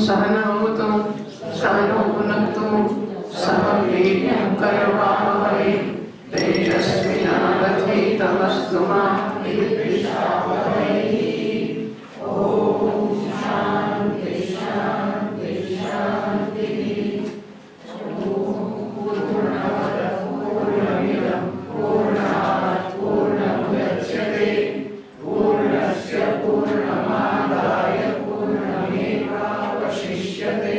सहनौतु सहनौ भुनक्तु सह वीर्यं करवावहै तेजस्विनावधीतमस्तु मा विद्विषावहै। ओम शांति शांति शांति। पूर्णमदः पूर्णमिदं पूर्णात् पूर्णमुदच्यते पूर्णस्य पूर्णमादाय पूर्णमेवावशिष्यते।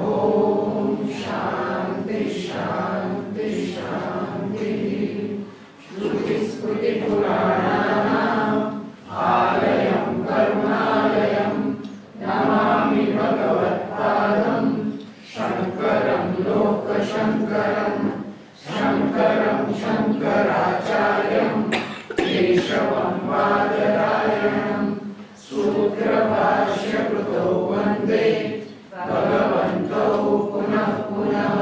ओम शांति शांति शांति। श्रुतिस्मृतिपुराणानाम् आलयं करुणालयं नमामि भगवत्पादं शङ्करं लोकशङ्करं शङ्करं शङ्कराचार्यं केशवं बादरायणं सूत्रभाष्यकृतौ वन्दे भगवन्तौ पुनः पुनः।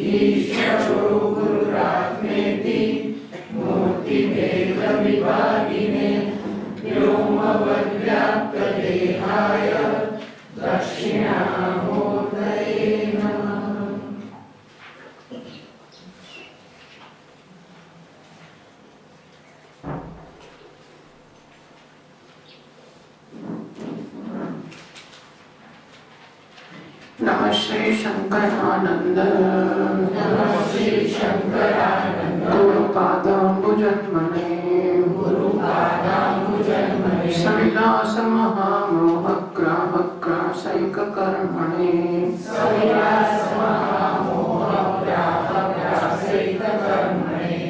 ईश्वरो गुरुरात्मेति मूर्तिभेदविभागिने व्योमवद्व्याप्तदेहाय दक्षिणामूर्तये नमः। नमः श्री शंकरानंद नमः श्री शंकरानंद गुरुपादाम्बुजन्मने गुरुपादाम्बुजन्मने सविलास महामोहग्राहग्रासैककर्मणे सविलास महामोहग्राहग्रासैककर्मणे।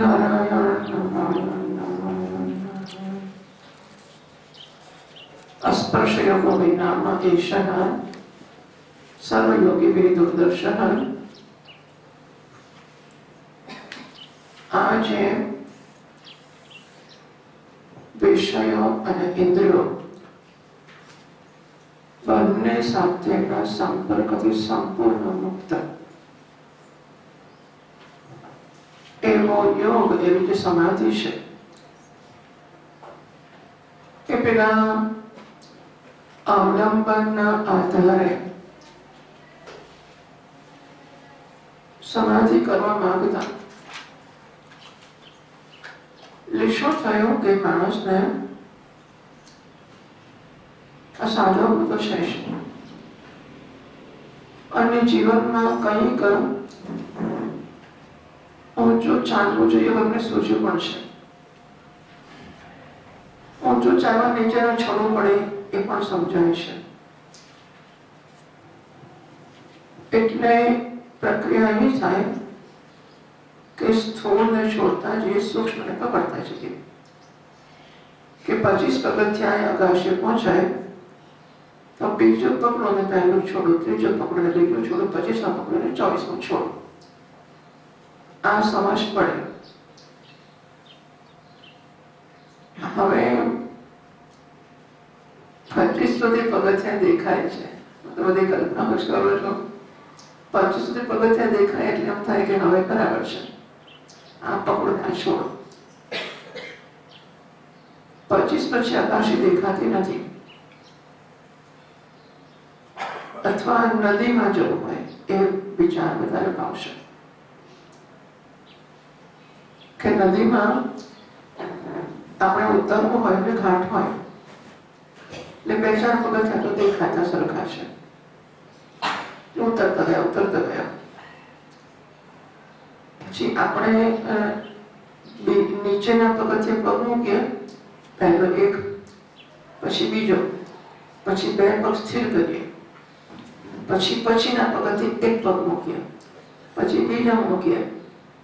नारायण नारायण अस्पर्शयोगो विनाम एषः सर्वयोगी वेदोदर्शः। આજે વિષયો અને ઇન્દ્રિયો બંને સાથેના સંપર્કથી સંપૂર્ણ મુક્ત એવો યોગ, એવી જે સમાધિ છે એ પેલા અવલંબનના આધારે સમાધિ કરવા માંગતા શું થયું કે માણસને આ સાધવું તો છે અને જીવનમાં કંઈક ઊંચું ચાલવું જોઈએ એમને સૂઝ્યું પણ છે. ઊંચું ચાલવા નીચેનો છોડવું પડે એ પણ સમજાય છે. એટલે પ્રક્રિયા એવી થાય કે સ્થૂળને છોડતા જઈએ, સૂક્ષ્મને પકડતા જઈએ કે 25 પગથિયાં અગાશીએ પહોંચાય તો બીજું પકડો ને પહેલું છોડો, ત્રીજું પકડો ને બીજું છોડો, 25માં પકડો ને 24માં છોડો. આ સમજ પડે. હવે 25 સુધી પગથિયાં દેખાય છે, બધી કલ્પના કરો છો. 25 સુધી પગથિયાં દેખાય એટલે એમ થાય કે હવે બરાબર છે, આ પકડો ને આ છોડો. 25 પછી આકાશી દેખાતી નથી. અથવા નદીમાં જવું હોય એ વિચાર વધારે ભાવશે કે નદીમાં આપણે ઉતરવું હોય ને ઘાટ હોય એટલે 2-4 પગથિયાં તો દેખાતા સરખા છે. ઉતરતા ગયા. પછી આપણે નીચેના પગથિયે પગ મૂકીએ, પહેલો એક, પછી બીજો, પછી 2 પગ સ્થિર કરીએ, પછીના પગથિયે એક પગ મૂકીએ, પછી બીજા મૂકીએ,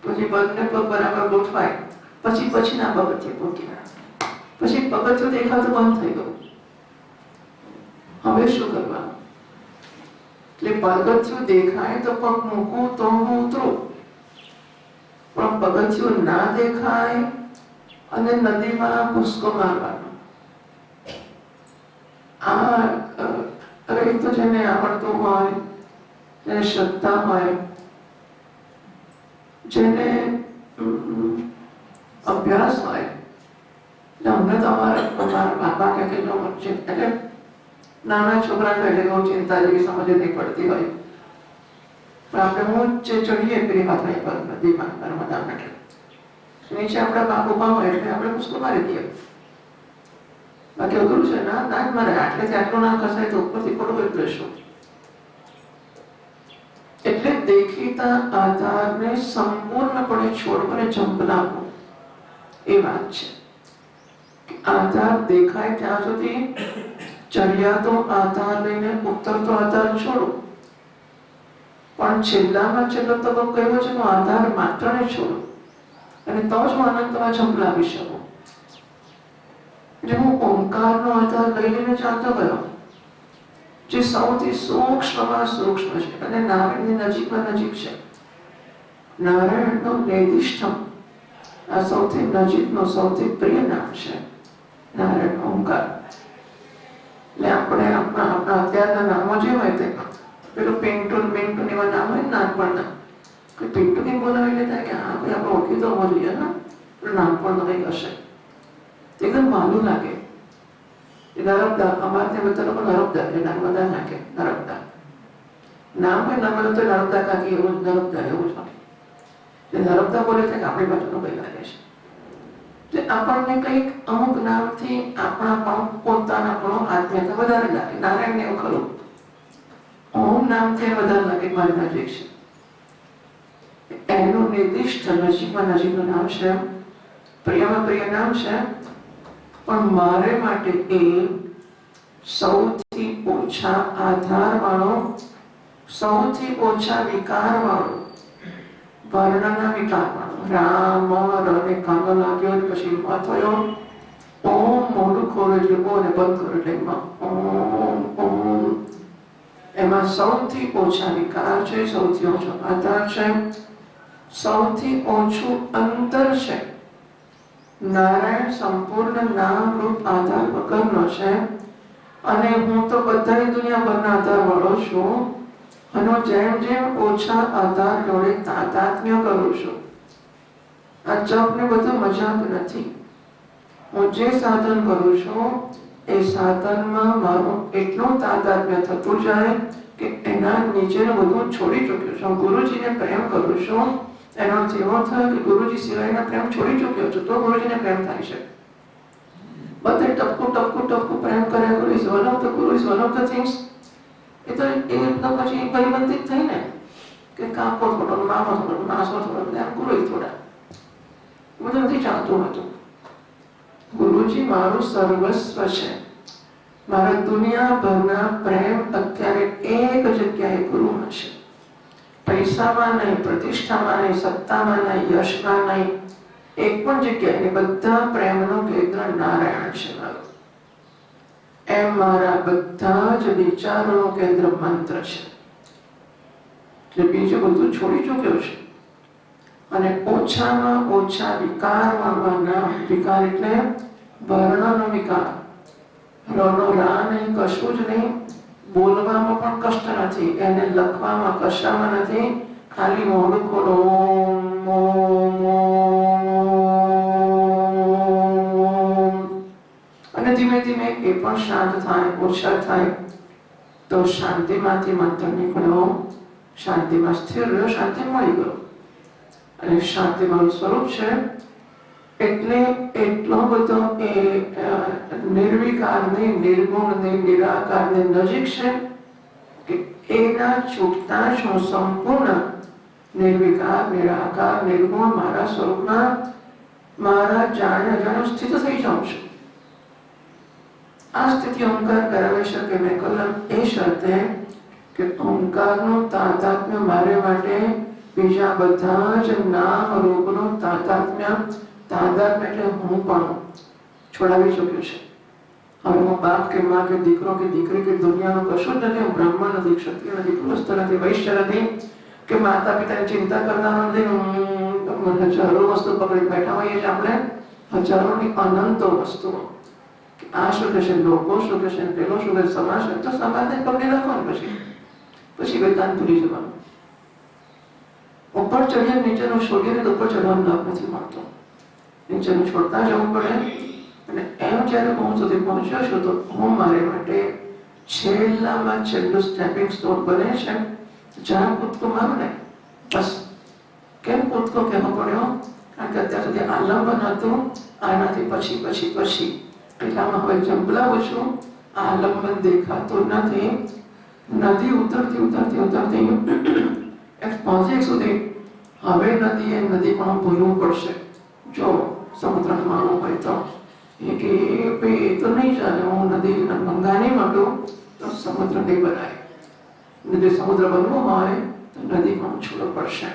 પછી બંને પગ બરાબર ગોઠવાય, પછીના પગથિયે મૂકીએ, પછી પગથિયું દેખાતું બંધ થઈ ગયું. હવે શું કરવાનું? એટલે પગથિયું દેખાય તો પગ મૂકું તો હું ઉતરું, પણ પગથિયું ના દેખાય અને નદીમાં કૂદકો મારવાનો. આ હવે તો જેને આવડતું હોય, જેને શ્રદ્ધા હોય, જેને અભ્યાસ હોય, અમને તો અમારા બાપા કે એટલે નાના છોકરાને એટલે બહુ ચિંતા જેવી સમજ નહીં પડતી હોય, પણ આપણે ઊંચે ચડીએ પેલી માથાની પર નદીમાં નર્મદા માટે નીચે આપણા બાપ ઉભા હોય એટલે આપણે કૂદકો મારી દઈએ. બાકી અઘરું છે ના જ મારે, આટલેથી આટલું ના ખસાય તો ઉપરથી પડવું એટલે શું? એટલે દેખીતા આધારને સંપૂર્ણપણે છોડવાને ઝંપલાવવું એ વાત છે. આધાર દેખાય ત્યાં સુધી ચડિયાતો આધાર લઈને ઉતરતો આધાર છોડો, પણ છેલ્લામાં છેલ્લો તબક્કો કયો છે તો આધાર માત્રને છોડો અને તો જ હું અનંતમાં ઝંપલાવી શકું. એટલે હું ઓમકારનો આધાર લઈ લઈને ચાલતો ગયો, જે સૌથી સૂક્ષ્મમાં સૂક્ષ્મ છે અને નારાયણની નજીકમાં નજીક છે. નારાયણનો નિર્દિષ્ટમ, આ સૌથી નજીકનો સૌથી પ્રિય નામ છે નારાયણ ઓમકાર. એટલે આપણે આપણા અત્યારના નામો જે હોય તે પેલું પિન્ટુ મિન્ટુ એવા નામ હોય નાનપણના, કોઈ પિન્ટુ કંઈ બોલાવી લેતા કે હા કોઈ આપણે ઓળખીતો હોવો જોઈએ ને, નાનપણનો કંઈક હશે એકદમ ભાલું લાગે. નર્મદા, અમારે ત્યાં બધા લોકો નર્મદા કે નર્મદા નાખે, નર્મદા નામ હોય નર્મદા તો નર્મદા કાકી એવું નર્મદા એવું જ નર્મદા બોલે છે કે આપણી બાજુનું કઈ લાગે છે. આપણને કંઈક અમુક નામથી આપણા પોતાના પણ આત્મીયતા વધારે લાગે. નારાયણ એવું ખરું, ઓમ નામથી વધારે લાગે મારી નજીક છે. એનું નિર્દિષ્ટ નજીકમાં નજીકનું નામ છે, પ્રિયમાં પ્રિય નામ છે, પણ મારે માટે એ સૌથી ઓછા આધાર વાળો, સૌથી ઓછા વિકાર વાળો, વર્ણના વિકાર વાળો. રામ રને કાનો લાગ્યો અને પછી મ થયો. ઓમ મોઢું ખોલો એટલે ઓ ને બંધ કરો એટલે ઓમ ઓમ. એમાં સૌથી ઓછા વિકાર છે, સૌથી ઓછો આધાર છે, સૌથી ઓછું અંતર છે. નારાયણ સંપૂર્ણ નામ રૂપ આધાર વગરનો છે અને હું તો બધાની દુનિયાભરના આધાર વાળો છું. અને જેમ જેમ ઓછા આધાર જોડે તાદાત્મ્ય કરું છું. આ જપ ને બધું મજાક નથી. હું જે સાધન કરું છું એ સાધનમાં મારું એટલું તાદાત્મ્ય થતું જાય કે એના નીચેનું બધું છોડી ચૂક્યું છું. ગુરુજીને પ્રેમ કરું છું એનો અર્થ એવો થયો કે ગુરુજી સિવાયના પ્રેમ છોડી ચૂક્યો છું તો ગુરુજીને પ્રેમ થાય છે. બધે ટપકું ટપકું ટપકું પ્રેમ કર્યા guru is one of the guru is one of the things. એ તો પછી પરિબંધિત થઈ ને કે કાપો થોડો, મામો થોડો, નાસો થોડો, ગુરુ થોડા, બધું નથી ચાલતું હતું. ગુરુજી મારું સર્વસ્વ છે. મારા દુનિયાભરના પ્રેમ અત્યારે એક જગ્યાએ ગુરુમાં છે. પૈસામાં નહીં, પ્રતિષ્ઠામાં નહીં, સત્તામાં નહીં, યશમાં નહીં, એક પણ જગ્યાએ બધા પ્રેમનું કેન્દ્ર નારાયણ છે મારું. એમ મારા બધા જ વિચારોનું કેન્દ્ર મંત્ર છે. એટલે બીજું બધું છોડી ચૂક્યો છે અને ઓછામાં ઓછા વિકાર વાળવાના, વિકાર એટલે વર્ણનો વિકાર, રનો રા નહીં, કશું જ નહીં, બોલવામાં પણ કષ્ટ નથી, એને લખવામાં કશામાં નથી, ખાલી મોઢું ખોલો ઓમ ઓમ ઓમ. અને ધીમે ધીમે એ પણ શાંત થાય, ઓછા થાય તો શાંતિમાંથી મંત્ર નીકળ્યો, શાંતિમાં સ્થિર રહ્યો, શાંતિ મળી ગયો. અને શાંતિ મારું સ્વરૂપ છે એટલે એટલો બધો એ નિર્વિકારની, નિર્ગુણની, નિરાકારની નજીક છે કે એના છૂટતા જ હું સંપૂર્ણ નિર્વિકાર, નિરાકાર, નિર્ગુણ મારા સ્વરૂપમાં મારા જાણે અજાણ્યો સ્થિત થઈ જાઉં છું. આ સ્થિતિ ઓમકાર કરાવી શકે મેં કલમ એ શરતે કે ઓમકારનું તાદાત્મ્ય મારે માટે બીજા બધા જ નામ રૂપનું તાદાત્મ્ય એટલે હું પણ છોડાવી ચૂક્યું છે. હવે હું બાપ કે માં કે દીકરો કે દીકરી કે દુનિયાનું કશું જ નથી. હું બ્રાહ્મણ નથી, ક્ષત્રિય નથી, ગૃહસ્થ નથી, વૈશ્ય નથી કે માતા પિતાની ચિંતા કરનારો નથી. હજારો વસ્તુ પકડી બેઠા હોઈએ છીએ આપણે, હજારોની અનંતો વસ્તુઓ. આ શું કહેશે, લોકો શું કહેશે, પેલો શું કહેશે, સમાજ, તો સમાજને પકડી રાખવાનું. પછી વેદાંત ભૂલી જવાનું. ઉપર ચડીએ નીચેનું છોડીએ તો ઉપર ચડવાનો લાભ નથી મળતો. નીચેનું છોડતા જવું પડે. અને એમ જ્યારે હું સુધી પહોંચ્યો છું તો હું મારે માટે છેલ્લામાં છેલ્લું સ્ટેપિંગ સ્ટોન બને છે, જ્યાં કૂદકો મારું ને બસ. કેમ કૂદકો કહેવો પડ્યો? કારણ કે અત્યાર સુધી આલંબન હતું, આનાથી પછી પછી પછી એટલામાં હવે જંપલાવું છું. આલંબન દેખાતું નથી. નદી ઉતરતી ઉતરતી ઉતરતી એક પહોંચી સુધી હવે નદીએ નદી પણ ભૂલવું પડશે. જો સમુદ્ર માણવું હોય તો એ કે ભાઈ એ તો નહીં ચાલે, હું નદી ગંગા નહીં માંડું તો સમુદ્ર નહીં બનાય. નદી સમુદ્ર બનવું હોય તો નદી પણ છોડવું પડશે.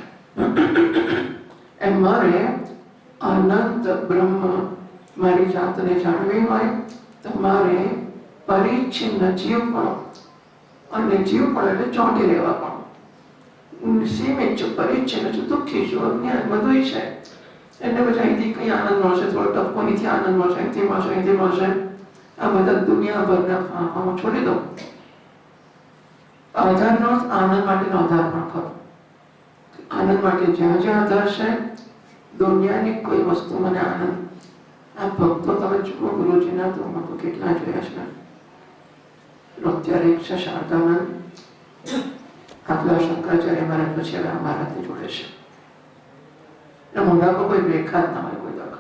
એમ મારે અનંત બ્રહ્મ મારી જાતને જાણવી હોય તો મારે પરિચ્છિન્ન જીવપણું, અને જીવપણ એટલે ચોંટી રહેવા પણ, સીમિત છું, પરિચ્છિન્ન છું, દુઃખી છું, અજ્ઞાન બધું છે. એટલે પછી અહીંથી કંઈ આનંદ મળશે, થોડો ટપકો અહીંથી આનંદ મળશે, અહીંથી મળશે, અહીંથી મળશે. આ બધા દુનિયાભરના ફાંફા હું છોડી દઉં. આધારનો આનંદ માટેનો આધાર પણ ખરો. આનંદ માટે જ્યાં જ્યાં આધાર છે, દુનિયાની કોઈ વસ્તુ મને આનંદ. આ ભક્તો તમે જુઓ ગુરુજીના તો હું કેટલા જોયા છે. અત્યારે એક છે શારદાનંદ, આગલા શંકરાચાર્ય મહારાજ, પછી હવે આ મહારાજને જોડે છે. મોઢા પર કોઈ રેખા જ ના હોય, કોઈ દખ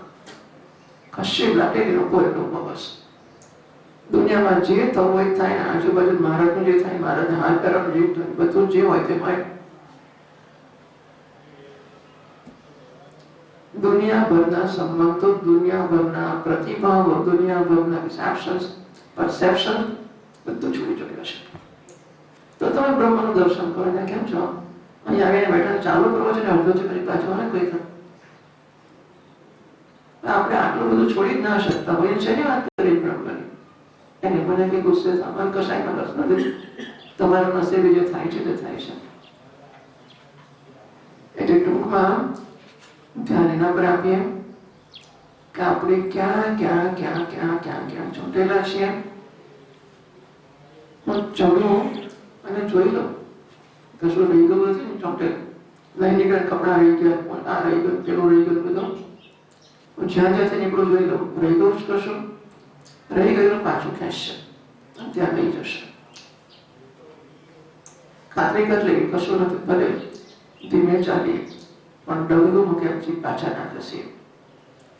કશી લાટેલી લોકો એટલું બસ. દુનિયામાં જે થવું હોય થાય ને, આજુબાજુ મહારાજનું જે થાય, મહારાજને હાથ કરવાનું જે થાય, બધું જે હોય તે હોય. દુનિયાભરના સંબંધો, દુનિયાભરના પ્રતિભાવો, દુનિયાભરના પરસેપ્શન બધું છોડી ચૂક્યો છે. તો તમે બ્રહ્મનું દર્શન કરો ને કેમ છો? અહીં આવીને બેઠા ચાલુ કરવો છે ને અડધો છે પછી પાછો ને કોઈ આપણે આટલું બધું છોડી જ ના શકતા હોય છે ને વાત કરી બ્રહ્મની. એને મને કઈ ગુસ્સે સામાન કશાયમાં રસ નથી. તમારા નસીબે જે થાય છે તે થાય છે. એટલે ટૂંકમાં ધ્યાન એના પર આપીએ કે આપણે ક્યાં ક્યાં ક્યાં ક્યાં ક્યાં ક્યાં ચોંટેલા છીએ. હું ચડું અને જોઈ લઉં કશું રહી ગયું નથી. ચોંટેલું લઈ નીકળે, કપડા રહી ગયા, આ રહી ગયું, પેલું રહી ગયું, બધું હું જ્યાં જ્યાંથી નીકળું જોઈ લઉં. રહી ગયું જ કશું, રહી ગયેલું પાછું ખેંચશે, ત્યાં લઈ જશે. ખાતરી કરી લેવી કશું નથી, ભલે ધીમે ચાલીએ પણ ડગલું મૂક્યા પછી પાછા ના ખસીએ.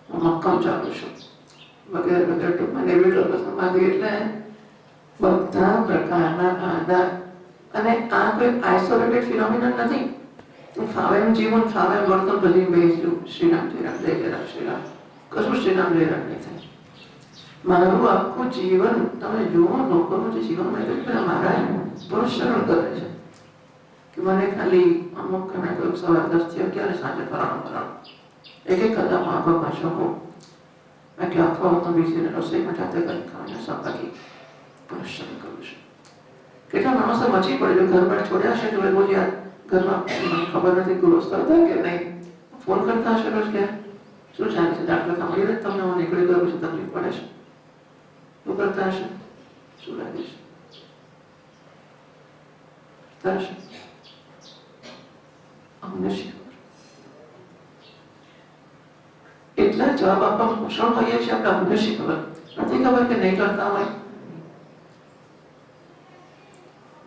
હું મક્કમ ચાલું છું વગેરે વગેરે. ટૂંકમાં નિર્વિકલ્પ સમાધિ એટલે બધા પ્રકારના આધાર. અને આ કોઈ આઇસોલેટેડ ફિનોમિનન નથી. ફાવે એમ જીવન, ફાવે એમ વર્તન, બધી બેસું શ્રીરામ જયરામ જય જયરામ શ્રીરામ, કશું શ્રીરામ જયરામ નહીં થાય. મારું આખું જીવન તમે જુઓ, લોકોનું જે જીવન મળે મારા બહુ સરળ કરે છે કે મને ખાલી અમુક કણે કોઈ સવાર 10 થી 11 સાંજે ફરાણું એક એક કલાકમાં આખો પાછો હોઉં. બાકી આખો હું બીજી રસોઈમાં જાતે કરી ખાવાના સપાકી પરિશ્રમ કરું છું. કેટલા માણસો મચી પડે, ઘરમાં છોડ્યા છે તો રોજ યાર ઘરમાં ખબર નથી ગૃહસ્થ હતા કે નહીં, ફોન કરતા હશે રોજ કે શું ચાલે છે, ડાક્ટર સાંભળી રહે તમને હું નીકળી ગયો પછી તકલીફ પડે છે, શું કરતા હશે, શું લાગે છે? અમને શીખવા એટલા જવાબ આપવા કુશળ હોઈએ છીએ આપણે. અમને શીખવા નથી ખબર કે નહીં કરતા હોય,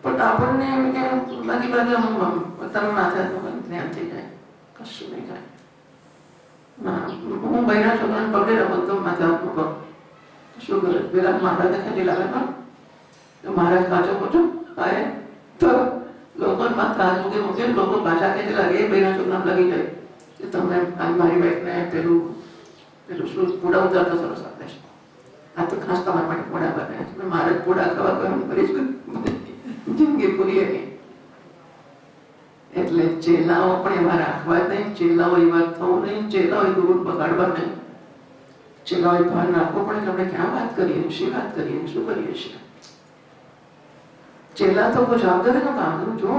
પણ આપણને એમ કે બાકી બાકી તમે માથે જ્ઞાન થઈ જાય, કશું નહીં થાય. હું બહેરા છોકરાને પકડી રહ્યો તો માથે હાથ મૂકો, શું કરે પેલા મહારાજને ખેંચી લાવે પણ મહારાજ કાચો ખોટો આવે તો લોકો માથે હાથ મૂકી મૂકે, લોકો પાછા ખેંચી લાગે. એ બહેરા છોકરાને લાગી જાય કે તમે મારી વાઈફને પેલું પેલું શું પૂડા ઉતારતા સરસ આપે છે, આ તો ખાસ તમારા માટે પૂડા બનાવે છે. મહારાજ પૂડા ખાવા કોઈ કરીશ જિંદગી પૂરી હતી. એટલે ચેલાઓ પણ એવા રાખવા જ નહીં, ચેલાઓ એવા થવું નહીં, ચેલાઓ ગુરુ બગાડવા નહીં. ચેલાઓ ભાન રાખવો પડે કે આપણે ક્યાં વાત કરીએ, શી વાત કરીએ, શું કરીએ છીએ. ચેલા તો કોઈ જવાબદારી નું કામ જો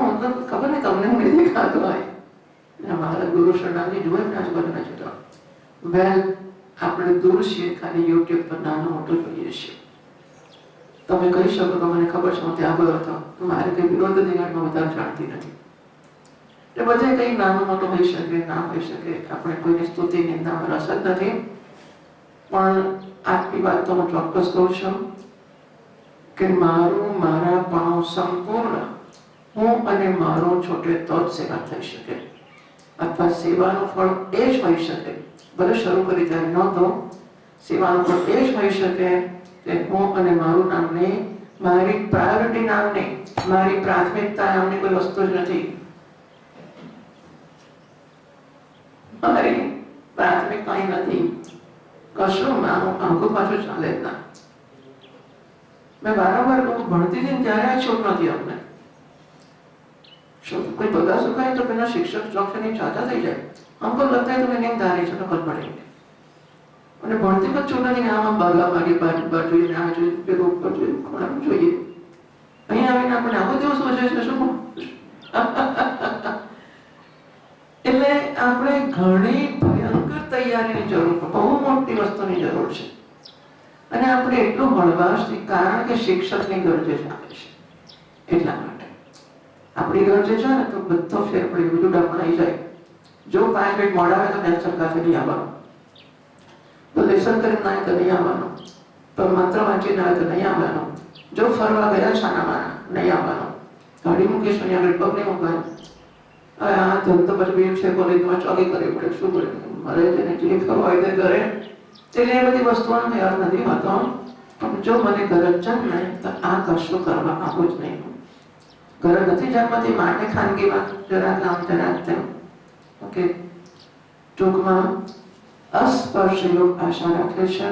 ખબર નહીં તમને હું નહીં દેખાતો હોય. મારા ગુરુ શરણાજી જુએ ને આજુબાજુના ચેલા વેલ આપણે દૂર છીએ, ખાલી યુટ્યુબ પર નાનો મોટો જોઈએ છીએ. તમે કહી શકો કે મને ખબર છે હું ત્યાં ગયો હતો, મારે કઈ વિરોધ દિગાડમાં વધારે જાણતી નથી. એ બધે કઈ નાનો મોટો હોઈ શકે, ના હોઈ શકે, આપણે કોઈની સ્તુતિ નિંદામાં રસ જ નથી. પણ આટલી વાત તો હું ચોક્કસ કહું છું કે મારું મારાપણું સંપૂર્ણ હું અને મારું છોટે તો જ સેવા થઈ શકે, અથવા સેવાનું ફળ એ જ હોઈ શકે. ભલે શરૂ કરી ત્યારે નહોતો, સેવાનું ફળ એ જ હોઈ શકે કે હું અને મારું નામ નહીં, મારી પ્રાયોરિટી નામ નહીં, મારી પ્રાથમિકતા નામની કોઈ વસ્તુ જ નથી. મારી પ્રાથમિકતા નથી કશું મારું આંખું પાછું ચાલે જ ના. मैं वारंवार भणती थी ત્યારે આ છોડ નહોતી અમને. कोई बगा सुखाए तो बिना शिक्षक चौक से नहीं चाहता થઈ જાય. हमको लगता है तुम्हें नींद आ रही है तो कल पढ़ेंगे. અને ભણતી પણ છોડ નથી આમાં બગા મારી બાજુ જોઈએ આ જોઈએ પેલું ઉપર જોઈએ ખોરાક જોઈએ. અહીં આવીને આપણે આખો દિવસ સોચે છે શું. એટલે આપણે ઘણી ભયંકર તૈયારીની જરૂર છે, બહુ મોટી વસ્તુની જરૂર છે. અને આપણે એટલું હળવાશથી, કારણ કે શિક્ષકની ગરજે ચાલે છે એટલા માટે આપણી ગરજે છે ને તો બધો ફેર પડી બધું ડફણાઈ જાય. જો 5 મિનિટ મોડા આવે તો કેન્સલ કાફે નહીં આવવાનું, તો લેસન કરીને ના તો નહીં આવવાનું, તો મંત્ર વાંચીને આવે તો નહીં આવવાનું, જો ફરવા ગયા છાનામાં નહીં આવવાનું, ગાડી મૂકીશું ત્યાં આગળ પગ નહીં મૂકવાનું. હવે આ ધંધો પછી છે કોલેજમાં ચોકી કરવી પડે, શું કરે મારે જેને જે ખબર હોય તે કરે. એટલે એ બધી વસ્તુઓનો ખ્યાલ નથી હોતો. પણ જો મને ગરજ જન્મે તો આ કશું કરવા આવું જ નહીં. ગરજ નથી જન્મતી માટે ખાનગીમાં જરાક આમ જરાક તેમ. ઓકે, ટૂંકમાં અસ્પર્શ યોગ આશા રાખે છે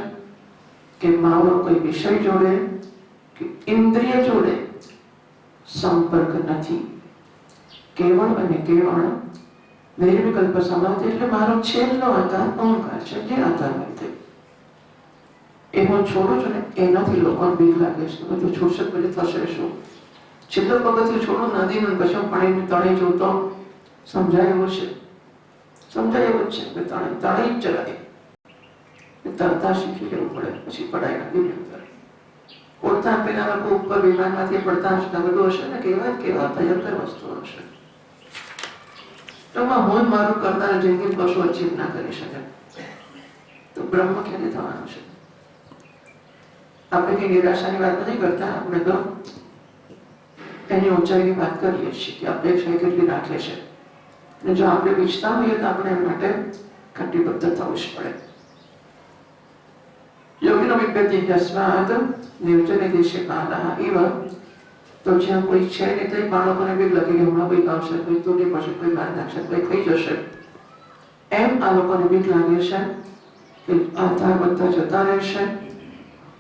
કે મારો કોઈ વિષય જોડે કે ઇન્દ્રિય જોડે સંપર્ક નથી. કેવળ અને કેવળ નિર્વિકલ્પ સમાધિ એટલે મારો છેલ્લો આધાર ઓંકાર છે, જે આધાર નથી એ હું છોડું છું ને એનાથી લોકોને બીક લાગે છે. બધું છૂટશે પછી થશે શું. છેલ્લો પગથિયું છોડું નદીનું પછી હું પાણીની તળે જોઉં તો સમજાય એવું છે, સમજાય એવું જ છે. તળે જ ચલાય તરતા શીખી જવું પડે પછી પડાય નદીની અંદર. ઉડતા પેલા લોકો ઉપર વિમાનમાંથી પડતા હશે બધું હશે ને કેવા કેવા ભયંકર વસ્તુઓ હશે. તો હું મારું કરતા જિંદગી કશું અચીવ ના કરી શકે તો બ્રહ્મ ક્યારે થવાનું છે. આપણે કઈ નિરાશાની વાત નથી કરતા, આપણે તો એની ઊંચાઈની વાત કરીએ છીએ કે અપેક્ષા કેટલી રાખે છે. અને જો આપણે ઈચ્છતા હોઈએ તો આપણે એના માટે કટિબદ્ધ થવું જ પડે. યોગીનો વિદ્યતિ યસ્માત નિર્જને દેશે કાલઃ ઇવ. તો જ્યાં કોઈ છે ને તે બાળકોને બી લાગે કે હમણાં કોઈ આવશે, કોઈ તૂટી પડશે, કોઈ મારી નાખશે, કોઈ ખાઈ જશે. એમ આ લોકોને બીક લાગે છે કે આધાર બધા જતા રહેશે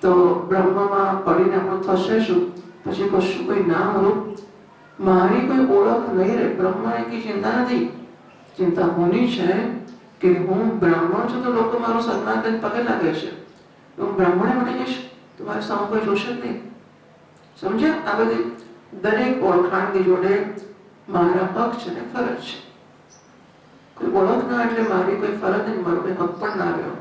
તો બ્રહ્મમાં પડીને આપણું થશે શું. પછી કશું કોઈ નામ રૂપ મારી કોઈ ઓળખ નહીં રહે. બ્રહ્માને કઈ ચિંતા નથી. ચિંતા હોની છે કે હું બ્રાહ્મણ છું તો લોકો મારું સન્માન કરીને પગે લાગે છે. હું બ્રાહ્મણે મળી જઈશ તો મારે સામે કોઈ જોશે જ નહીં. સમજ્યા? આ બધી દરેક ઓળખાણની જોડે મારા હક છે ને ફરજ છે. કોઈ ઓળખ ના એટલે મારી કોઈ ફરજ નહીં, મારો કોઈ હક પણ ના રહ્યો.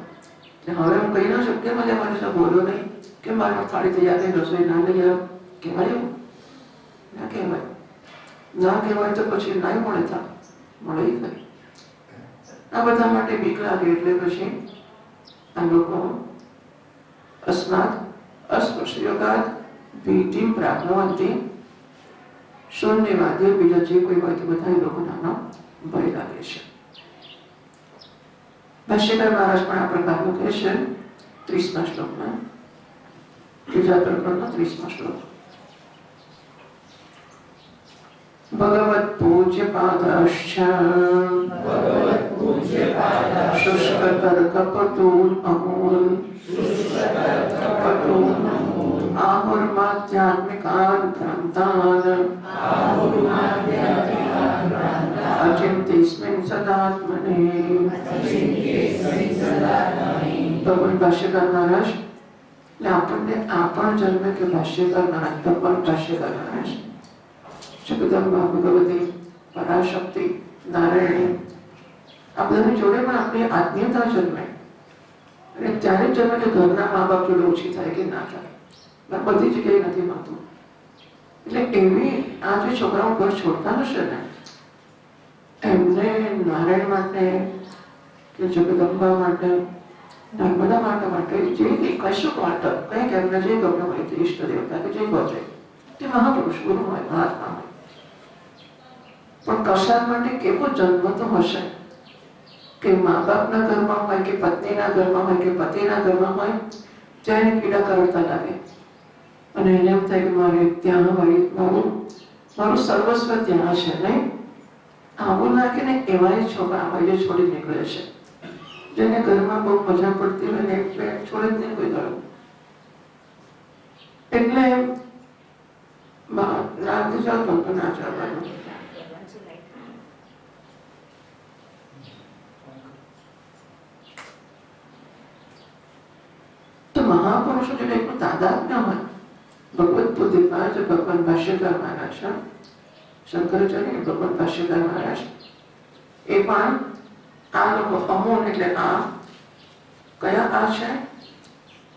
હવે હું કહી ના શકું કે મને મારી સાથે બોલ્યો નહીં, કે મારી થાળી તૈયાર થઈ રસોઈ ના લઈ આવ્યો. કહેવાય એવું? ના કહેવાય. ના કહેવાય તો પછી ના મળે થા મળે નહીં. આ બધા માટે બીક લાગે એટલે પછી આ લોકો અસ્માત અસ્પર્શ યોગાત ભીતિમ પ્રાપ્નવંતી. શૂન્યવાદી બીજા જે કોઈ હોય તે બધા લોકોના ભય લાગે છે. ભાષ્યકાર મહારાજ પણ આ પ્રકારનું કહે છે 30મા શ્લોકમાં, બીજા પ્રકરણનો 30મા શ્લોક. ભગવત પૂજ્ય પાદશ્ચ શુષ્કતર કપટૂન અમૂલ આહુર્માધ્યાત્મિકાન ભ્રાંતાન અચિંતેસ્મિન સદાત્મને. ભગવાન ભાષ્યકાર મહારાજ એટલે આપણને આ પણ જન્મે કે ભાષ્યકાર મહારાજ, ભગવાન ભાષ્યકાર મહારાજ જગદંબા ભગવતી પરાશક્તિ નારાયણી આ બધાની જોડે પણ આપણી આત્મીયતા જન્મે. અને ત્યારે જ જન્મે કે ઘરના મા બાપ જોડે ઓછી થાય કે ના થાય, બધી જગ્યાએ નથી મળતું. એટલે એવી આ જે છોકરાઓ ઘર છોડતા હશે ને એમને નારાયણ માટે કે જગદંબા માટે નર્મદા માટે જે કંઈ કશુંક માટે કંઈક એમને જે ગમ્યું હોય તે ઈષ્ટ દેવતા કે જે ગોચે તે મહાપુરુષ ગુરુ હોય, મહાત્મા હોય. પણ કશાક માટે કેવો જન્મ તો હશે કે મા બાપના ઘરમાં હોય કે પત્નીના ઘરમાં હોય કે પતિના ઘરમાં હોય, જ્યાં એને પીડા કરતા લાગે અને એને એમ થાય કે મારે ત્યાં મારું સર્વસ્વ ત્યાં છે. નહીં આવું લાગે ને એવા છોકરા ભાઈઓ છોડી નીકળે છે, જેને ઘરમાં બહુ મજા પડતી હોય ને છોડે જ નહીં કોઈ ઘર. એટલે રાત ચાલતો તો ના ચાલવાનું. તો મહાપુરુષો જોડે એટલું તાદાદ ન હોય. ભગવત બુદ્ધિમાં જો ભગવાન ભાષ્યકાર મહારાજ, શંકરાચાર્ય ભગવાન ભાષ્યકાર મહારાજ, એ પણ આ લોકો અમૂલ એટલે આ કયા આ છે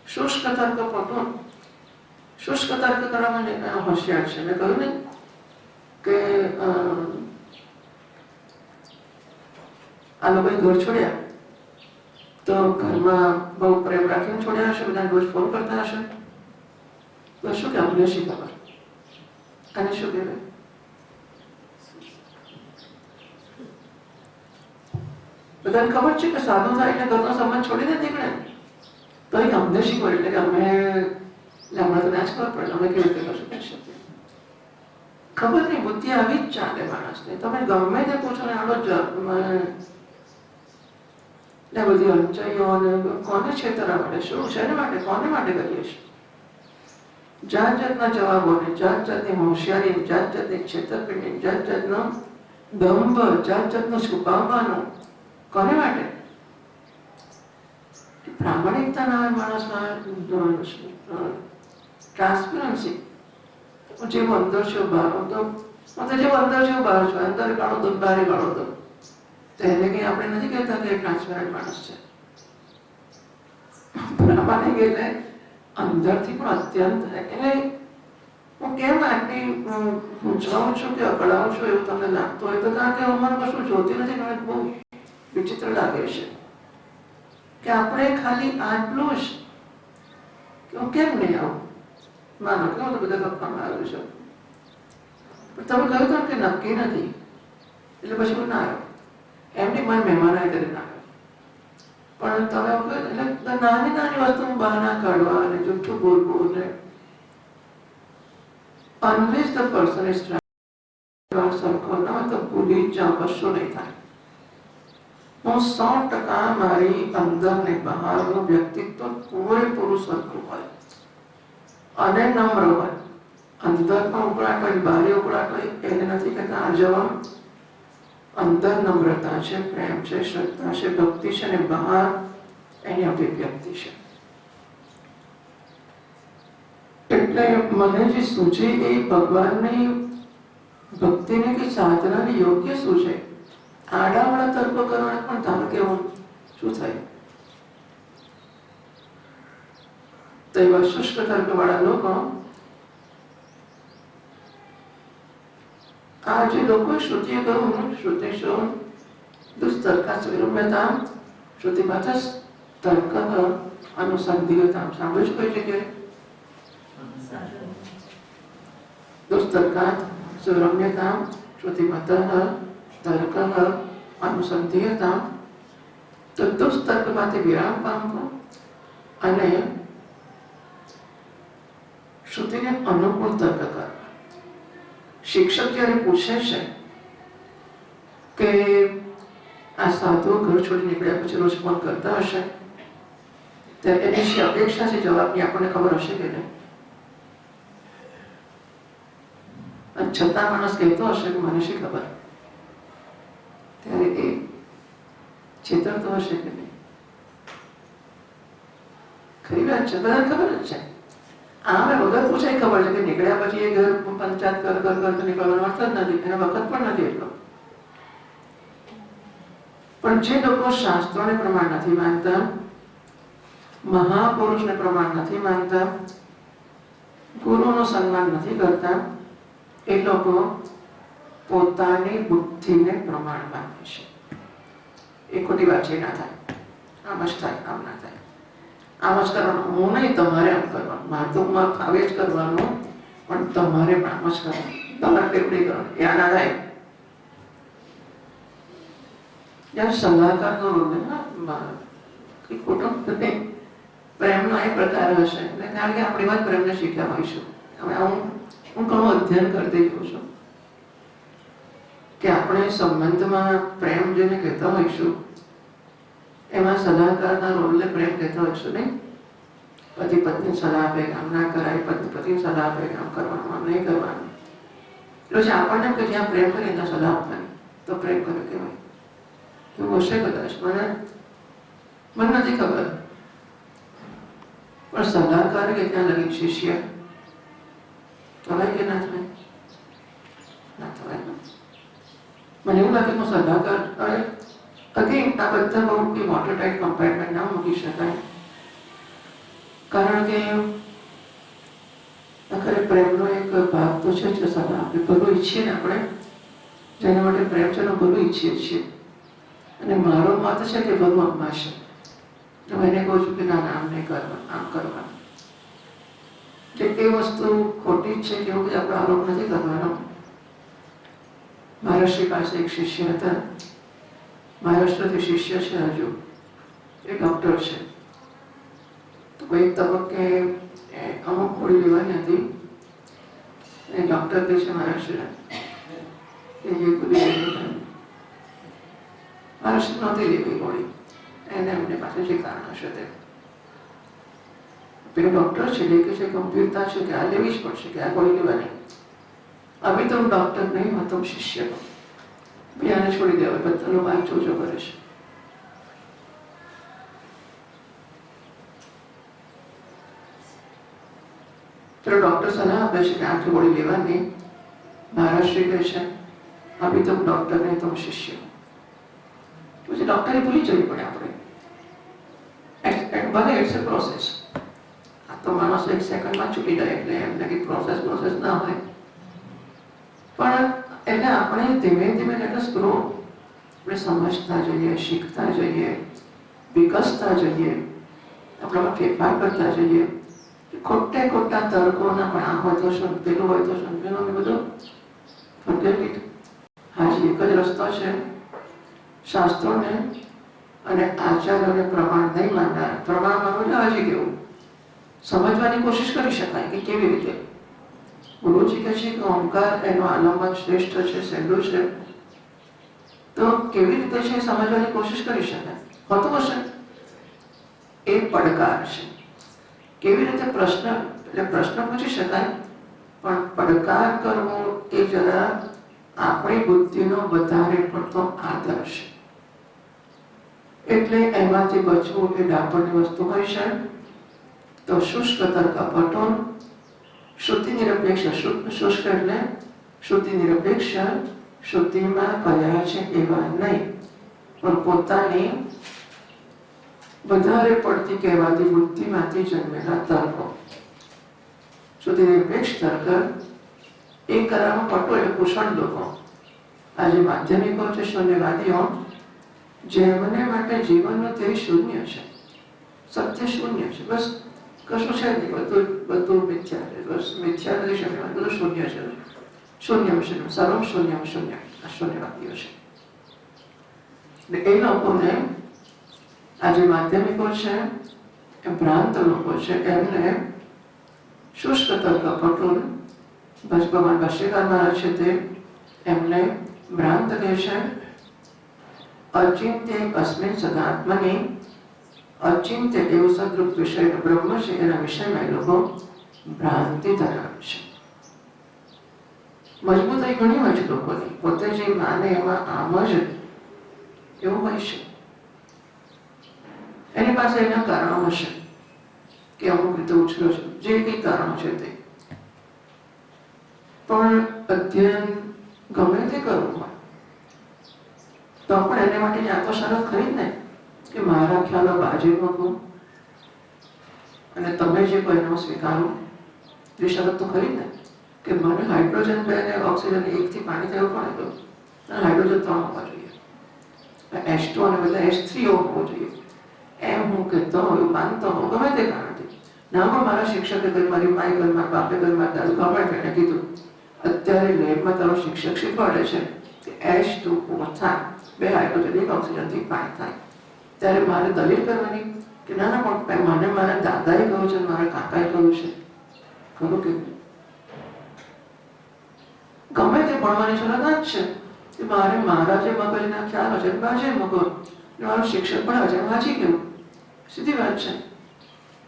શુષ્ક તર્ક પોતું. શુષ્ક તર્ક કરવા માટે હોશિયાર છે. મેં કહ્યું ને કે આ લોકોએ ઘર છોડ્યા તો ઘરમાં બહુ પ્રેમ રાખીને છોડ્યા હશે, બધા રોજ ફોન કરતા હશે. તો શું કે અમને શી ખબર, આને શું કહેવાય? બધાને ખબર છે કે સાધુ થાય એટલે ઘરનો સંબંધ છોડીને નીકળે. તો એ અમને શી ખબર, એટલે કે અમે હમણાં તો ના જ ખબર પડે અમે કેવી રીતે કશું કરી શકીએ. ખબર નહીં, બુદ્ધિ આવી જ ચાલે માણસને. તમે ગમે તે પૂછો ને આડો જ બધી અંચાઈઓ કોને છેતરા માટે, શું છે માટે, કોને માટે કરીએ છીએ. જાત જાતના જવાબોને, જાત જાતની હોશિયારી, જાત જાતની છેતરપિંડી, જાત જાતનો દંભ, જાત જાતનો છુપાવવાનો, કોને માટે? પ્રામાણિકતા ના માણસમાં ટ્રાન્સપરન્સી. જેવો અંદર છે બહાર તો જેવો અંદર છે બહાર છો, અંદર ગાળો દો, બહાર ગાળો દો. તો એને કઈ આપણે નથી કહેતા કે ટ્રાન્સપરન્ટ માણસ છે. પ્રામાણિક એટલે અંદરથી પણ અત્યંત. એટલે હું કેમ આટલી પૂછાવું છું કે અકળાવું છું એવું તમને લાગતું હોય તો કારણ કે અમારું કશું જોતી નથી. મને બહુ વિચિત્ર લાગે છે કે આપણે ખાલી આટલું જ કે હું કેમ નહીં આવું. માનો કે હું તો બધા ગપ્પામાં આવ્યું છે, પણ તમે કહ્યું હતું કે નક્કી નથી એટલે પછી હું ના આવ્યો. એમની મારા મહેમાન આવી કરી ના આવ્યો. પણ તમે એટલે નાની નાની વસ્તુ બહાના કાઢવા અને જૂઠું બોલવું ને unless the person is trying સરખો ના હોય તો ભૂલી જ જાઓ, કશું નહીં થાય. હું 100% મારી અંદર ને બહારનું વ્યક્તિત્વ પૂરેપૂરું સરખું હોય અને નમ્ર હોય. અંદર પણ ઉકળાટ હોય, બહાર ઉકળાટ હોય, એને નથી કહેતા આ જવાબ. અંદર નમ્રતા છે, પ્રેમ છે, શ્રદ્ધા છે, ભક્તિ છે, અને બહાર એની અભિવ્યક્તિ છે. એટલે મને જે સૂચે એ ભગવાનની ભક્તિને કે સાધનાની યોગ્ય શું છે. આડાવાળા તર્કો કરવાને પણ ધારો કે શું થાય. તો એવા શુષ્ક તર્ક વાળા લોકો, આ જે લોકો શ્રુતિએ કહ્યું, શ્રુતિશો દુસ્તર્કા વિરમ્યતા શ્રુતિપાઠ તર્ક અનુસંધિગતા. સાંભળ્યું છે કઈ જગ્યાએ? દુસ્તર્કાત સુરમ્યતા શ્રુતિપાઠ તર્ક અનુસંધિગતા. તો દુસ્તર્કમાંથી વિરામ પામવો અને શ્રુતિને અનુકૂળ તર્ક કરવા. શિક્ષક જ્યારે પૂછે છે કે આ સાધુ ઘર છોડી નીકળ્યા પછી રોજ ફોન કરતા હશે, ત્યારે એની શી અપેક્ષા છે જવાબની આપણને ખબર હશે કે નહીં? અને છતાં માણસ કહેતો હશે કે મને શી ખબર. ત્યારે એ છેતરતો હશે કે નહીં? ખરી વાત છે, બધાને ખબર જ છે. આમે વગર પૂછે ખબર છે કે નીકળ્યા પછી એ ઘર પંચાયત કર તો નીકળવાનો અર્થ જ નથી, એનો વખત પણ નથી એટલો. પણ જે લોકો શાસ્ત્રોને પ્રમાણ નથી માનતા, મહાપુરુષને પ્રમાણ નથી માનતા, ગુરુનું સન્માન નથી કરતા, એ લોકો પોતાની બુદ્ધિને પ્રમાણ માને છે. એ ખોટી વાત છે, ના થાય. આમ જ થાય, આમ ના થાય. આમ જ કરવાનું, હું નહીં તમારે આમ કરવાનું, મારે તો ફાવે જ કરવાનું. પણ તમારે પણ આમ જ કરવાનું, તમારે પેલું નહીં કરવાનું, એ આના થાય. જ્યારે સલાહકારનો રોલ કંઈ ખોટો નથી, પ્રેમનો એ પ્રકાર હશે એટલે કારણ કે આપણે એવા જ પ્રેમને શીખ્યા હોઈશું. હવે હું ઘણું અધ્યયન કરતી જોઉં છું કે આપણે સંબંધમાં પ્રેમ જેને કહેતા હોઈશું એમાં સલાહકારના રોલને પ્રેમ કહેતા હોઈશું નહીં. પતિ પત્ની સલાહ આપે આમ ના કરાય, પતિ પત્ની સલાહ આપે આમ કરવાનું આમ નહીં કરવાનું. એટલે આપણને કે જ્યાં પ્રેમ કરીએ ત્યાં સલાહ આપવાની તો પ્રેમ કર્યો કહેવાય. એવું હશે કદાચ, મને નથી ખબર. પણ સલાહકાર કે ત્યાં લગી શિષ્ય થવાય કે ના થવાય? ના થવાય. મને એવું લાગે હું સલાહકાર અગેન આ બધા બહુ કંઈ વોટર ટાઈટ કમ્પાર્ટમેન્ટ ના મૂકી શકાય, કારણ કે આખરે પ્રેમનો એક ભાગ તો છે જ સલાહ આપે. ભલું ઈચ્છીએ ને આપણે, જેના માટે પ્રેમ છે એનું ભલું ઈચ્છીએ છીએ, અને મારો મત છે કે ભલું અપમાશે. હું એને કહું છું કે ના ના આમ નહીં કરવાનું, આમ કરવાનું. જે એ વસ્તુ ખોટી છે કે એવું આપણે આરોપ નથી કરવાનો. મહારાષ્ટ્રી પાસે એક શિષ્ય હતા, મહારાષ્ટ્રથી શિષ્ય છે હજુ, એ ડૉક્ટર છે. તો કોઈ એક તબક્કે અમુક ગોળી લેવાની હતી, એ ડૉક્ટર કહે છે મહારાષ્ટ્ર કે એ ગોળી મહારાષ્ટ્ર નહોતી લેવી ગોળી, એને એમને પાસે જે કારણ હશે તે. પેલો ડૉક્ટર છે એ કહે છે ગંભીરતા છે કે આ લેવી જ પડશે, કે આ ગોળી લેવાની. अभी तुम डॉक्टर नहीं हो, तुम शिष्य हो. बियाने छोड़ी देवा, बच्चा बात जो करे છે. फिर डॉक्टर सलाह આપે છે કે આટલી ગોળી લેવાની. મહારાષ્ટ્રી કહે છે अभी तुम डॉक्टर नहीं, तुम शिष्य हो. પછી ડૉક્ટરે ભૂલી જવી પડે આપણે. ભલે ઇટ્સ અ પ્રોસેસ. આ તો માણસ એક સેકન્ડમાં છૂટી જાય એટલે એમને કંઈ પ્રોસેસ ના હોય. પણ એટલે આપણે ધીમે ધીમે લેટ અસ ગ્રો. આપણે સમજતા જઈએ, શીખતા જઈએ, વિકસતા જઈએ, આપણામાં ફેરફાર કરતા જઈએ. ખોટા તર્કોના પણ આ હોય તો શું, પેલું હોય તો શું, પેલું બધું ફોરગેટ ઇટ. હાજી એક જ રસ્તો છે, શાસ્ત્રોને અને આચાર્યોને પ્રમાણ નહીં માનનારા. પ્રમાણ માનવું એટલે હજી કેવું સમજવાની કોશિશ કરી શકાય કે કેવી રીતે. ગુરુજી કહે છે કે ઓમકાર એનો આલંબન શ્રેષ્ઠ છે, સહેલું છે, તો કેવી રીતે છે સમજવાની કોશિશ કરી શકાય. હોતું હશે એ પડકાર છે. કેવી રીતે પ્રશ્ન પૂછી શકાય, પણ પડકાર કરવો એ જરા આપણી બુદ્ધિનો વધારે પડતો આદર છે. એટલે એમાંથી બચવું એ ડાપણની વસ્તુ હોય છે. તો શુષ્ક તર્ક પટોન, શ્રુતિ નિરપેક્ષ. શુષ્ક એટલે શ્રુતિ નિરપેક્ષ, શ્રુતિમાં કયા છે એવા નહીં, પણ પોતાની વધારે પડતી કહેવાતી બુદ્ધિમાંથી જન્મેલા તર્કો. શ્રુતિ નિરપેક્ષ તર્ક એ કરવામાં પટો એટલે કુશળ લોકો. આજે માધ્યમિકો છે, શૂન્યવાદીઓ, જેમને માટે જીવનનું ધ્યેય શૂન્ય છે, સત્ય શૂન્ય છે, બસ કશું છે નહીં, બધું મિથ્યા છે, બસ મિથ્યા નથી શૂન્યવાદ, બધું શૂન્ય છે. શૂન્યમ શૂન્ય, સર્વમ શૂન્યમ શૂન્ય, આ શૂન્યવાદીઓ છે. એ લોકોને આજે માધ્યમિકો છે, એ ભ્રાંત લોકો છે, એમને શુષ્ક તર્ક પટોલ ભગવાન ભાષ્યકાર મહારાજ છે તે એમને ભ્રાંત કહે છે. અચિંત્ય અસ્મિન સદાત્મની, અચિંત્ય એવું સદરૂપ વિષય બ્રહ્મ છે એના વિષયમાં એ લોકો ભ્રાંતિ ધરાવે છે. મજબૂતાઈ ઘણી હોય છે લોકોની, પોતે જે માને એમાં આમ જ એવું હોય છે. એની પાસે એના કારણો હશે કે અમુક રીતે ઉછળ્યો છે, જે કંઈ કારણો છે તે. પણ અધ્યયન ગમે તે કરવું હોય તો પણ એને માટે આ તો શરત ખરી ને કે મારા ખ્યાલો બાજુ મૂકું અને તમે જે કોઈ એનો સ્વીકારો. એ શરત તો ખરી ને કે મને હાઇડ્રોજન 2 અને ઓક્સિજન 1 થી પાણી થયું પણ હતું, હાઇડ્રોજન 3 હોવા જોઈએ, H2 અને બધા H3O હોવો જોઈએ. એમ હું કહેતો હોઉં, માનતો હોઉં, ગમે તે કારણથી નામાં મારા શિક્ષકે કહ્યું, મારી માએ કહ્યું, મારા બાપે કહ્યું, મારા દાદુ ગમે તેને કીધું, અત્યારે લેબમાં તારો શિક્ષક શીખવાડે છે કે H2O થાય, 2 હાઇડ્રોજન 1 ઓક્સિજનથી પાણી થાય. ત્યારે મારે દલીલ કરવાની કે ના ના પણ મને મારા દાદાએ કહ્યું છે, મારા કાકાએ કહ્યું છે. ખરું કે ગમે તે ભણવાની શરૂઆત જ છે કે મારે મારા જે મગજના ખ્યાલો છે બાજે મગજ, મારું શિક્ષક પણ આજે વાંચી ગયું. સીધી વાત છે.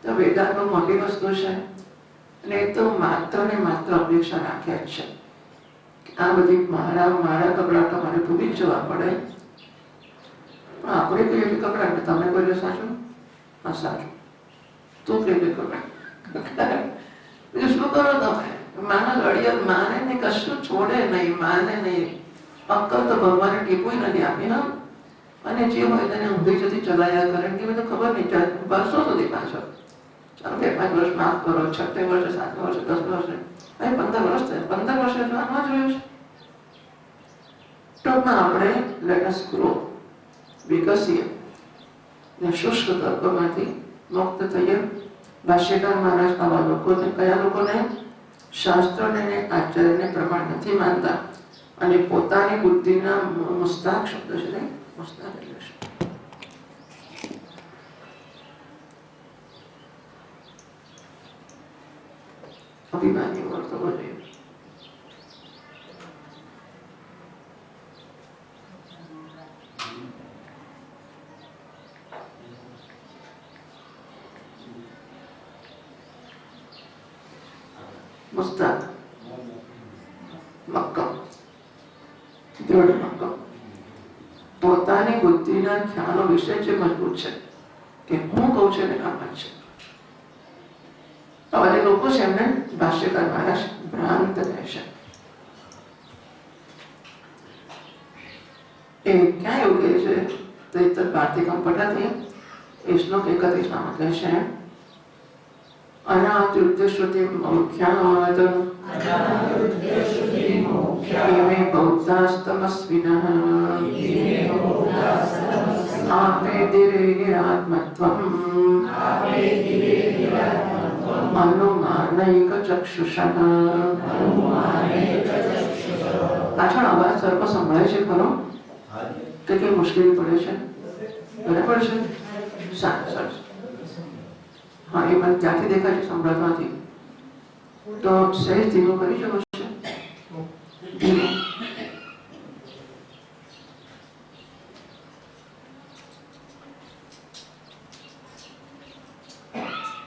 તો વેદાંત બહુ મોટી વસ્તુ છે અને એ તો માત્ર ને માત્ર અપેક્ષા રાખ્યા જ છે. આ બધી મારા કપડાં તો મારે ભૂલી જ જવા પડે. પણ આપણે કહીએ કે કપડાં ને તમે કહીએ સાચું, હા સાચું, તું કહીએ કપડાં બીજું શું કરો તમે? માનો લડિયલ માને નહીં, કશું છોડે નહીં, માને નહીં. અક્કલ તો ભગવાને ટીપું નથી આપી ના. અને જે હોય તેને ઊંધી જતી ચલાયા કરે કે બધું ખબર નહીં ચાલે વર્ષો સુધી પાછળ. ચાલો 2-5 વર્ષ માફ કરો, 36 વર્ષે, 7 વર્ષે, 10 વર્ષે, ભાઈ 15 વર્ષ થયા, 15 વર્ષે આમાં જોયું છે. ટૂંકમાં આપણે લેટ અસ ગ્રો, વિકસીએ ને શુષ્ક તર્કોમાંથી મુક્ત થઈએ. ભાષ્યકાર મહારાજ આવા લોકોને, કયા લોકોને? શાસ્ત્રને આચાર્યને પ્રમાણ નથી માનતા અને પોતાની બુદ્ધિના મુસ્તાક શબ્દ છે ને, મુસ્તાક એટલે શું? અભિમાની વર્તો બોલીએ. મુસ્તાક, મક્કમ, દૃઢ મક્કમ. પોતાની બુદ્ધિના ખ્યાલો વિશે જે મજબૂત છે કે હું કહું છું એને કામ જ છે. આવા જે લોકો છે એમને ભાષ્યકાર મહારાજ ભ્રાંત રહેશે. એ ક્યાં એવું કહે છે? તો ઇતર ભારતીકમ પઠાતી એ શ્લોક 31 કહે છે, અનાદ્યુદ્યશ્રુતિ મૌખ્યાદ એમે બૌદ્ધાસ્તમસ્વિનઃ આપેતિરે નિરાત્મત્વં અનુમાનૈક ચક્ષુષઃ. પાછળ અવાજ સરખો સંભળાય છે ખરો? કે કઈ મુશ્કેલી પડે છે? બરાબર છે? સારું, સરસ. હા, એ મને ત્યાંથી દેખાય છે, સંભળાવવાથી. તો સહેજ ધીમું કરી શકો છો.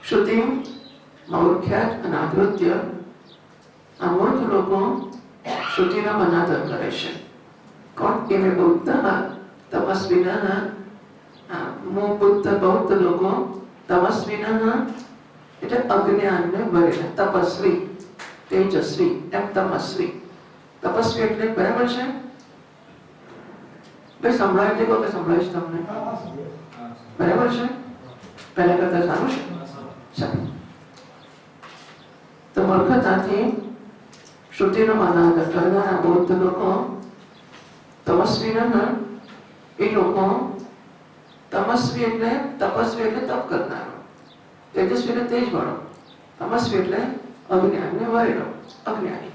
શ્રુતિ મૌખ્યાત અનાદૃત્ય. આ મૂર્ખ લોકો શ્રુતિનો અનાદર કરે છે. કોણ? એને બૌદ્ધ તપસ્વીના બુદ્ધ બૌદ્ધ લોકો તપસ્વીના એટલે અજ્ઞાનને ભરેલા. તપસ્વી, તેજસ્વી, એમ તપસ્વી. તપસ્વી એટલે બરાબર છે? ભાઈ સંભળાય છે કે સંભળાય છે તમને? બરાબર છે? પહેલા કરતા સારું છે? સારું. તો મૂર્ખતાથી શ્રુતિનો અનાદર કરનારા બૌદ્ધ લોકો તપસ્વીના, એ લોકો તપસ્વી એટલે તપસ્વી એટલે તપ કરનારો, તેજસ્વી એટલે તેજ વાળો, તપસ્વી એટલે અજ્ઞાનને વરેલો, અજ્ઞાની.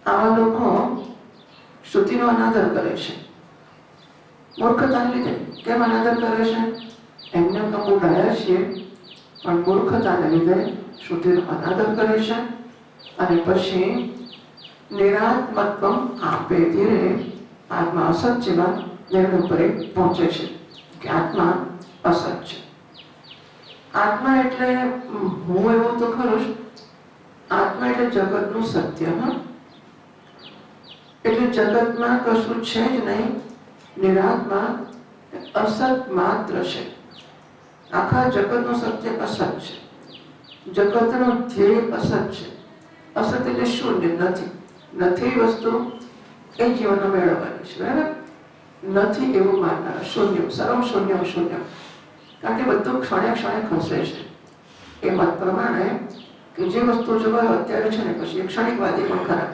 આવા લોકો શ્રુતિનો અનાદર કરે છે મૂર્ખતાને લીધે. કેમ અનાદર કરે છે? એમને તો બહુ ડાયા છીએ, પણ મૂર્ખતાને લીધે શ્રુતિનો અનાદર કરે છે અને પછી નિરાત્મત્વમ આપે ધીરે આત્મા અસત જેવા નિર્ણય ઉપર પહોંચે છે કે આત્મા અસત છે. આત્મા એટલે હું એવું તો ખરું જ. આત્મા એટલે જગતનું સત્ય. એટલે જગતમાં કશું છે જ નહીં. નિરાત્મા અસત માત્ર છે. આખા જગતનું સત્ય અસત છે. જગતનું ધ્યેય અસત છે. અસત એટલે શૂન્ય, નથી. નથી વસ્તુ એ જીવનનો મેળવવાની છે. બરાબર? નથી એવું માનનાર શૂન્ય, સર્વ શૂન્ય શૂન્ય. કારણ કે બધું ક્ષણે ક્ષણે ખસે છે. એ મત પ્રમાણે કે જે વસ્તુ જોવાય અત્યારે છે ને પછી એ ક્ષણિકવાદી પણ ખરા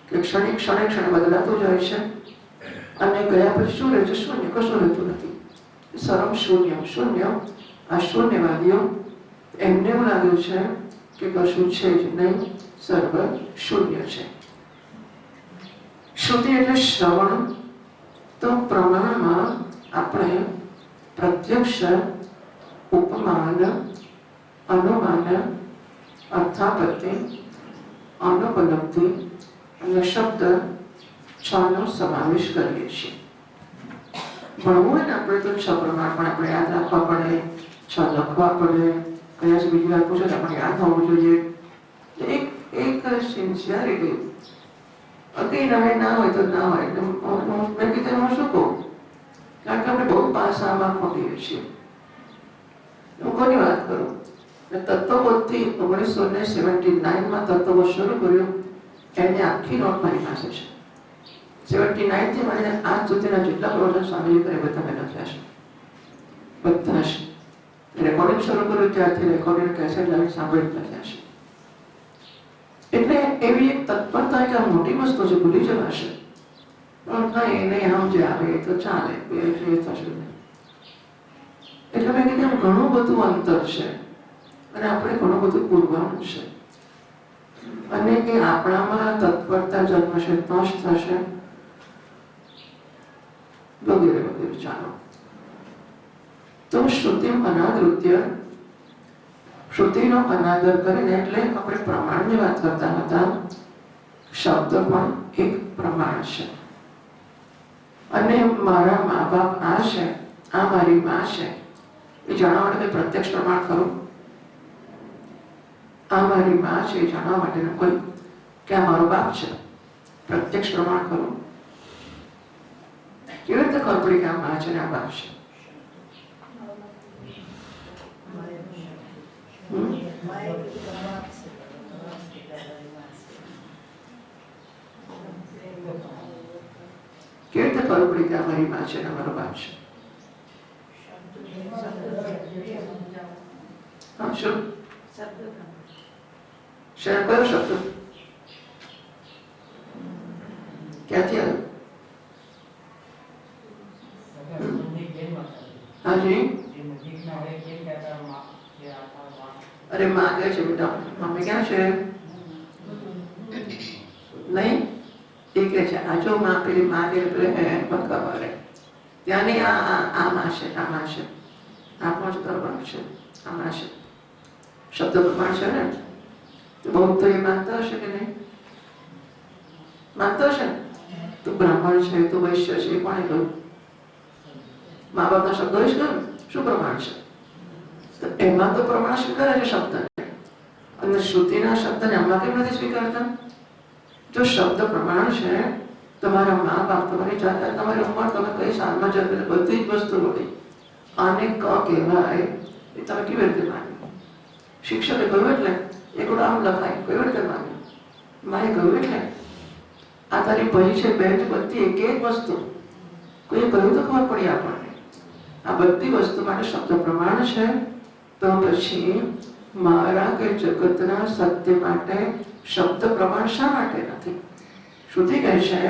કે ક્ષણિક ક્ષણે ક્ષણે બદલાતું જાય છે અને ગયા પછી શું રહે છે? શૂન્ય. કશું રહેતું નથી. સર્વ શૂન્ય શૂન્ય. આ શૂન્યવાદીઓ એમને એવું લાગ્યું છે કે કશું છે જ નહીં, સર્વ શૂન્ય છે. શ્રુતિ એટલે શ્રવણ. તો પ્રમાણમાં આપણે પ્રત્યક્ષ, ઉપમાન, અનુમાન, અર્થાપત્તિ, અનુપલબ્ધિ અને શબ્દ 6 નો સમાવેશ કરીએ છીએ. ભણવું હોય ને આપણે તો 6 પ્રમાણ પણ આપણે યાદ રાખવા પડે, 6 લખવા પડે. કદાચ બીજી વાર પૂછે તો આપણે યાદ હોવું જોઈએ. એક સિન્સિયરિટી અગી રહે, ના હોય તો ના હોય. મેં કીધું હું શું કહું, કારણ કે આપણે બહુ પાસામાં ખોટીએ છીએ. હું કોની વાત કરું, તત્વબોધથી 1979માં તત્વબોધ શરૂ કર્યું. એની આખી નોટ મારી પાસે છે. 79 થી મળીને આજ સુધીના જેટલા પ્રવચન સ્વામીજી કરે બધા મેં લખ્યા છે, બધા છે. રેકોર્ડિંગ શરૂ કર્યું ત્યારથી રેકોર્ડિંગ કેસેટ લાવી સાંભળી લખ્યા છે. એટલે એવી એક તત્પરતા કે આ મોટી વસ્તુ છે, ભૂલી જવાશે પણ કઈ નહીં, આમ જે આવે એ તો ચાલે, એ થશે નહીં. એટલે મેં કીધું ઘણું બધું અંતર છે અને આપણે ઘણું બધું પૂરવાનું છે. અને એ આપણામાં તત્પરતા જન્મશે તો જ થશે, વગેરે વગેરે. ચાલો, તો શ્રુતિમ અનાદૃત્ય, શ્રુતિનો અનાદર કરીને, એટલે આપણે પ્રમાણની વાત કરતા હતા. શબ્દ પણ એક પ્રમાણ છે. અને મારા મા બાપ આ છે, આ મારી માં છે, એ જાણવા માટે પ્રત્યક્ષ પ્રમાણ ખરું? આ મારી માં છે એ જાણવા માટેનું કોઈ, કે આ મારો બાપ છે, પ્રત્યક્ષ પ્રમાણ ખરું? કેવી રીતે ખબર પડી કે આ માં છે ને આ બાપ છે? કેવી રીતે ખબર પડી કે આ મારી માં છે ને મારો બાપ છે? હા, શું કયો શબ્દ ક્યાંથી આવ્યો? હાજી, અરે માં કહે છે બેટા, મમ્મી ક્યાં છે? નહીં, એ કે છે આ જો માં, પેલી માં કે ખબર ત્યાં નહીં, આ માં છે, આ માં છે, આ પાંચ દરબાર છે, આ માં છે. શબ્દ પ્રમાણ છે ને, તો બહુ તો એ માનતા હશે કે નહીં? માનતા હશે ને? તો બ્રાહ્મણ છે, તો વૈશ્ય છે, એ કોણે કહ્યું? મા બાપના શબ્દો જ કહ્યું. શું પ્રમાણ છે? તો એમાં તો પ્રમાણ સ્વીકારે છે શબ્દને, અને શ્રુતિના શબ્દને આમાં કેમ નથી સ્વીકારતા? જો શબ્દ પ્રમાણ છે, તમારા મા બાપ, તમારી જાત, તમારી ઉંમર, તમે કઈ સાલમાં જન્મેલા, બધી જ વસ્તુ વળી આને ક કહેવાય, એ તમે કેવી રીતે માન્યું? શિક્ષકે કહ્યું એટલે એકડું આમ લખાય, કેવી રીતે માન્યું? માએ કહ્યું એટલે આ તારી ભાઈ છે, બેન છે, બધી એક એક વસ્તુ કોઈ કહ્યું તો ખબર પડી આપણને. આ બધી વસ્તુ માટે શબ્દ પ્રમાણ છે. તો પછી મારા કે જગતના સત્ય માટે શબ્દ પ્રમાણ શા માટે નથી? શ્રુતિ કહે છે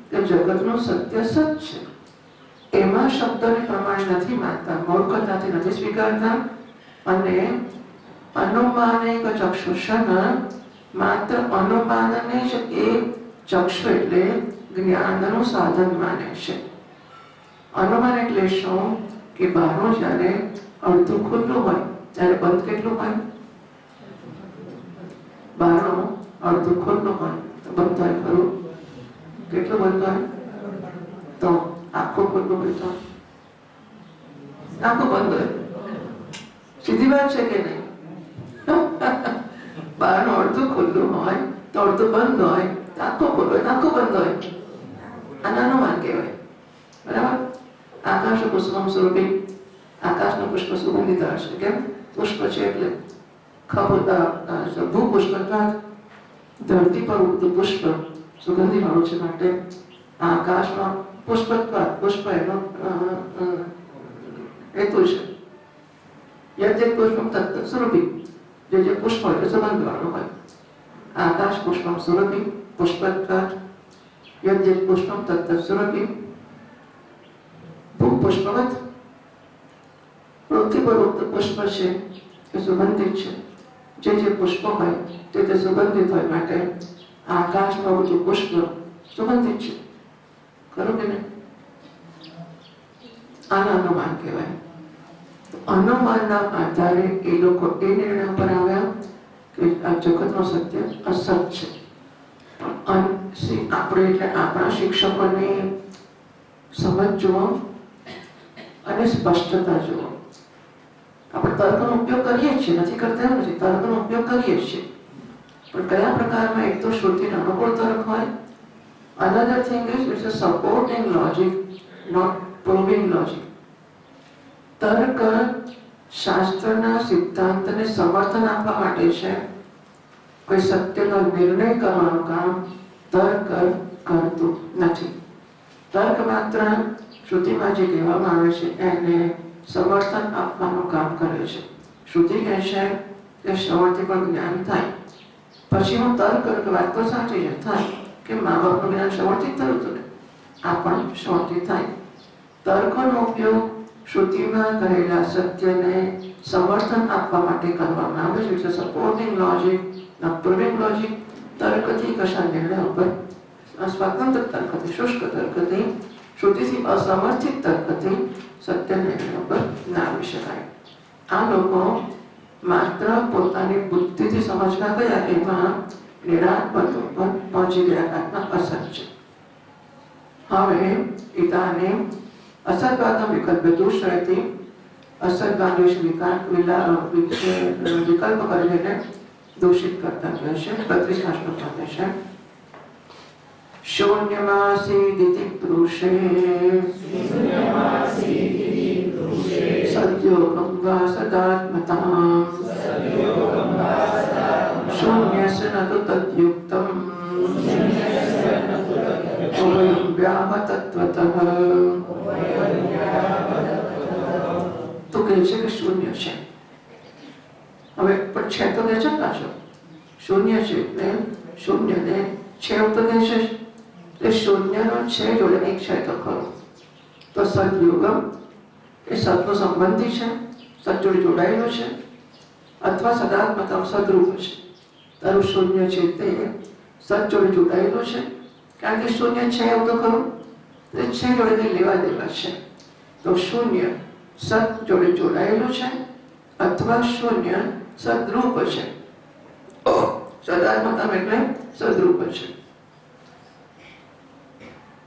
કે જગતનું સત્ય સત છે, એમાં શબ્દને પ્રમાણ નથી માનતા, મૂર્ખતાથી નથી સ્વીકારતા. અને અનુમાનિક ચક્ષુષન, માત્ર અનુમાનને જ એ ચક્ષુ એટલે જ્ઞાનનું સાધન માને છે. અનુમાન એટલે શું? કે બહારનું જ્યારે અડધું ખુલ્લું હોય ત્યારે બંધ કેટલું હોય? બહારનું અડધું ખુલ્લું હોય તો બંધ થાય ખરું? કેટલું બંધ હોય? તો આખું ખુલ્લું હોય તો આખું બંધ હોય. સીધી વાત છે કે નહીં? બહારનું અડધું ખુલ્લું હોય તો અડધું બંધ હોય, આખું ખુલ્લું હોય આખું બંધ હોય. આનું અનુમાન કહેવાય. બરાબર? આકાશ પુષ્પમ સ્વરૂપી, આકાશનું પુષ્પ સુગંધિત હશે. કેમ? પુષ્પ છે એટલે ભૂપુષ્પ, ધરતી પર ઉગતું પુષ્પ સુગંધી વાળું છે, માટે આકાશમાં પુષ્પ એનો હેતુ છે. યદ્યત પુષ્પમ તત્ત સ્વરૂપી, જે પુષ્પ હોય સુગંધ વાળું હોય. આકાશ પુષ્પમ સ્વરૂપી પુષ્પત્વાत्, યદ્યત પુષ્પમ તત્ત સ્વરૂપી. પુષ્પવત પૃથ્વી પર ઉગતું પુષ્પ છે એ સુગંધિત છે. જે પુષ્પો હોય તે સુગંધિત હોય માટે આકાશમાં બધું પુષ્પ સુગંધિત છે, ખરું કે નહીં? આના અનુમાન કહેવાય. અનુમાનના આધારે એ લોકો એ નિર્ણય પર આવ્યા કે આ જગતનો સત્ય અસત છે. આપણે એટલે આપણા શિક્ષકોની સમજ જુઓ અને સ્પષ્ટતા જુઓ. આપણે તર્કનો ઉપયોગ કરીએ છીએ, નથી કરતા એવું નથી, તર્કનો ઉપયોગ કરીએ છીએ, પણ કયા પ્રકારમાં? એક તો શ્રુતિને અનુકૂળ તર્ક હોય. Another thing is it's a supporting logic, not proving logic. તર્ક શાસ્ત્રના સિદ્ધાંતને સમર્થન આપવા માટે છે, કોઈ સત્યનો નિર્ણય કરવાનું કામ તર્ક કરતું નથી. તર્ક માત્ર શ્રુતિમાં જે કહેવામાં આવે છે એને સમર્થન આપવાનું કામ કરે છે. શ્રુતિ કહેશે કે શ્રવણથી પણ જ્ઞાન થાય, પછી હું તર્ક કરું કે વાત તો સાચી છે, થાય કે મા બાપનું જ્ઞાન શ્રવણથી જ થયું હતું ને, આ પણ શ્રવણથી થાય. તર્કનો ઉપયોગ શ્રુતિમાં કહેલા સત્યને સમર્થન આપવા માટે કરવામાં આવે છે. એટલે supporting logic, not proving logic. તર્કથી કશા નિર્ણય ઉપર, સ્વતંત્ર તર્કથી, શુષ્ક તર્કથી, શ્રુતિથી અસમર્થિત તર્કથી સત્ય નિર્ણય ઉપર ના આવી શકાય. આ લોકો માત્ર પોતાની બુદ્ધિથી સમજવા ગયા, એમાં નિરાત્મક ઉપર પહોંચી ગયા. આત્મા અસત છે. હવે ઇતાને અસદવાદનો વિકલ્પ દુષ્યતિ, અસદવાદ વિકલ્પ કરીને દૂષિત કરતા કહે છે. 32મા શ્લોકમાં કહે છે શૂન્યમાસીદિતિ પુરુષે સદ્યોગં વા સદાત્મતાં શૂન્યસ્ય ન તુ તદ્યુક્તં ઉભયં વ્યાહ તત્વતઃ. તો કહે છે કે શૂન્ય છે. હવે પણ છે તો કહે છે પાછો શૂન્ય છે, એટલે શૂન્યને છે તો કહે છે. એટલે શૂન્યનો છે જોડે એક છે તો ખરો. તો સદયુગમ એ સદનો સંબંધી છે, સદ જોડે જોડાયેલો છે, અથવા સદાત્મતા સદરૂપ છે. તારું શૂન્ય છે તે સદ જોડે જોડાયેલો છે, કારણ કે શૂન્ય છે એવું તો ખરું, એ છે જોડે કંઈ લેવા દેવા છે. તો શૂન્ય સદ જોડે જોડાયેલું છે, અથવા શૂન્ય સદરૂપ છે. સદાત્મતા એટલે સદરૂપ છે.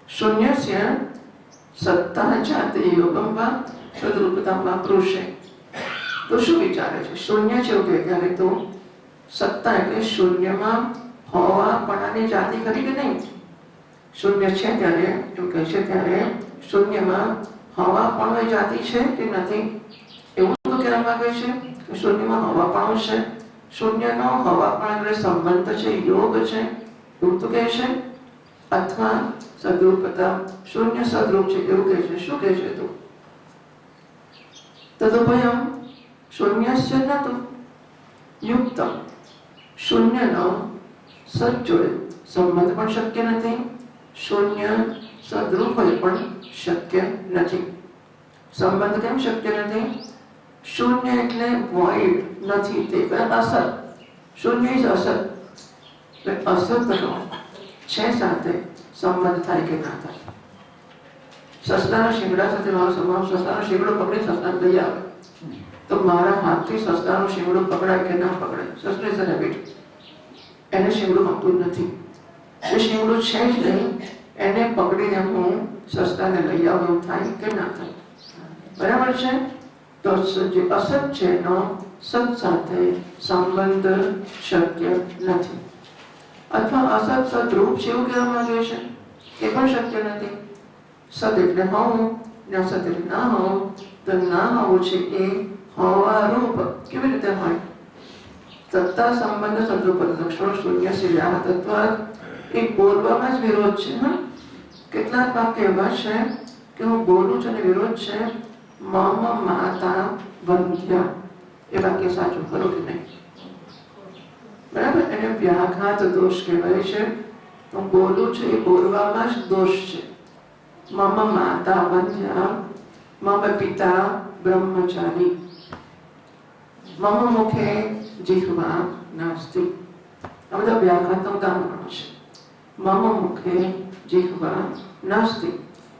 શૂન્યસ્ય સત્તા જાતે યોગમ વા સદરૂપતામાં પુરુષે. તો શું વિચારે છે? શૂન્ય છે એવું કે ત્યારે તો સત્તા એટલે શૂન્યમાં હોવાપણાની જાતિ ખરી કે નહીં? શૂન્ય છે ત્યારે એમ કહે છે, ત્યારે શૂન્યમાં હોવાપણો એ જાતિ છે કે નથી? એવું તો કહેવા માંગે છે કે શૂન્યમાં હોવાપણો છે. શૂન્યનો હોવાપણ એટલે સંબંધ છે, યોગ છે, એવું તો કહે છે. અથવા સદરૂપતા, શૂન્ય સદરૂપ છે એવું કહે છે. શું કહે છે? તો તદુભયમ શૂન્યસ્ય ન તુ યુક્તમ. શૂન્યનો સદ જોડે સંબંધ પણ શક્ય નથી, શૂન્ય સદરૂપ હોય પણ શક્ય નથી. સંબંધ કેમ શક્ય નથી? શૂન્ય એટલે void નથી, તે અસત. શૂન્ય જ અસત. અસતનો છે સાથે સંબંધ થાય કે ના થાય? સસલાના શિંગડા સાથે મારો સંબંધ, સસલાનો શિંગડો પકડી સસલાને લઈ આવે તો મારા હાથથી સસલાનું શિંગડું પકડાય કે ના પકડાય? સસલે ઇઝ હેબિટ. એને શિંગડું ગમતું નથી, એ શિંગડું છે જ નહીં, એને પકડીને હું સસલાને લઈ આવું એવું થાય કે ના થાય? બરાબર છે. તો જે અસત છે એનો સત સાથે સંબંધ શક્ય નથી. અથવા અસત સદરૂપ છે એવું કહેવા માંગે છે, એ પણ શક્ય નથી. સદ એટલે હોવું, ને અસત એટલે ના હોવું. તો ના હોવું છે એ હોવા રૂપ કેવી રીતે હોય? સત્તા સંબંધ સદરૂપ લક્ષણો શૂન્ય શિલ્યા તત્વ એ બોલવામાં જ વિરોધ છે. કેટલાક વાક્ય એવા છે કે હું બોલું છું અને વિરોધ છે. મમ માતા વંધ્યા એ વાક્ય સાચું ખરું કે નહીં? બરાબર. એને વ્યાઘાત દોષ કહેવાય છે. હું બોલું છું એ બોલવામાં જ દોષ છે. મમ માતા વંધ્યા, મમ પિતા બ્રહ્મચારી. મમ મુખે જીહવા નાસ્તિ. આ બધા વ્યાઘાતના ઉદાહરણો છે. મમ મુખે જીહવા નાસ્તિ.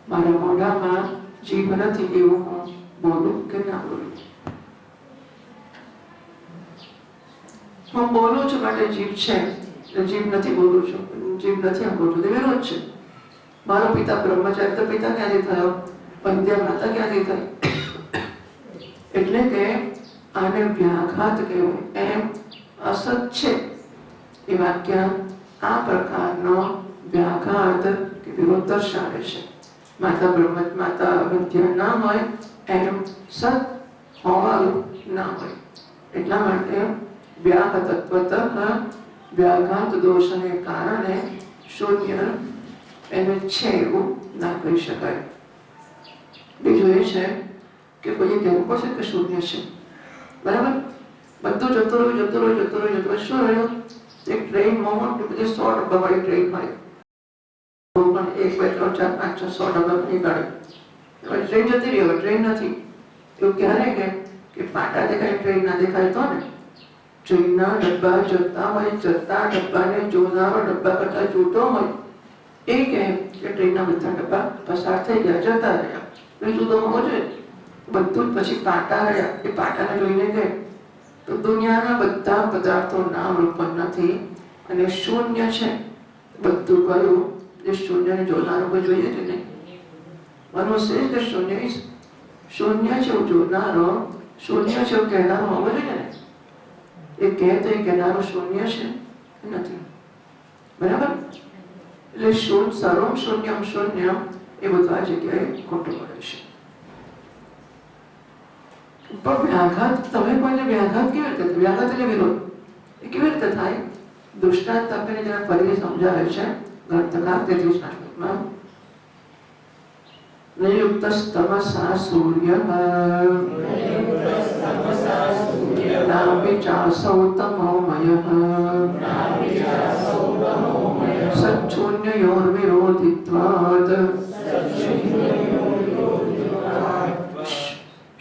મારા મોઢામાં જીભ નથી એવું હું બોલું કે ના બોલું. હું બોલું છું માટે જીભ છે, જીભ નથી બોલું છું, જીભ નથી એમ બોલું, તે વિરોધ છે. મારો પિતા બ્રહ્મચારી તો પિતા ક્યાંથી થયો, પંદ્યા માતા ક્યાંથી થઈ? એટલે કે આને વ્યાઘાત કહેવાય. એમ અસત છે એ વાક્ય આ પ્રકારનો વ્યાઘાત કે વિરોધ દર્શાવે છે. માતા વિદ્યા ના હોય એમ સત હોવાનું ના હોય. એટલા માટે વ્યાઘતત્વતઃ વ્યાઘાત દોષને કારણે શૂન્ય એને છે એવું ના કહી શકાય. બીજું એ છે કે કોઈ કહેવું પડશે કે શૂન્ય છે, બરાબર? બધું જતું રહ્યું. શું રહ્યું? એક ટ્રેન મોમેન્ટ બધી 100 ડબ્બાવાળી ટ્રેન હોય, પણ 1 2 3 4 5 6 100 ડબ્બા નીકળે. ટ્રેન જતી રહી, હવે ટ્રેન નથી. એવું ક્યારે કે પાટા દેખાય, ટ્રેન ના દેખાય તો ને. ટ્રેનના ડબ્બા જતા હોય, જતા ડબ્બાને જોનારો ડબ્બા કરતા જોતો હોય એ કે ટ્રેનના બધા ડબ્બા પસાર થઈ ગયા, જતા રહ્યા. બીજું તો હોવો જોઈએ. બધું જ પછી પાટા રહ્યા. એ પાટાને જોઈને કે તો દુનિયાના બધા પદાર્થો નામ રૂપ નથી અને શૂન્ય છે. બધું કયું જે શૂન્યને જોનારો કોઈ જોઈએ છે નહીં. મનુષ્ય કે શૂન્ય છે એવું જોનારો, શૂન્ય છે એવું કહેનારો હોવો જોઈએ ને. એ કહે તો એ કહેનારો શૂન્ય છે નથી, બરાબર? એટલે સર્વમ શૂન્યમ શૂન્યમ એ બધું આ જગ્યાએ ખોટું પડે છે. પણ વ્યાઘાત, તમે કોઈને વ્યાઘાત કેવી રીતે થાય? વ્યાઘાત એટલે વિરોધ. એ કેવી રીતે થાય? દૃષ્ટાંત આપીને જરા ફરી સમજાવે છે ગ્રંથકાર 33 શ્લોકમાં. નિયુક્તસ્તમસા સૂર્યઃ નાભિ ચાસૌ તમોમયઃ સચ્છૂન્યયોર્વિરોધિત્વાत्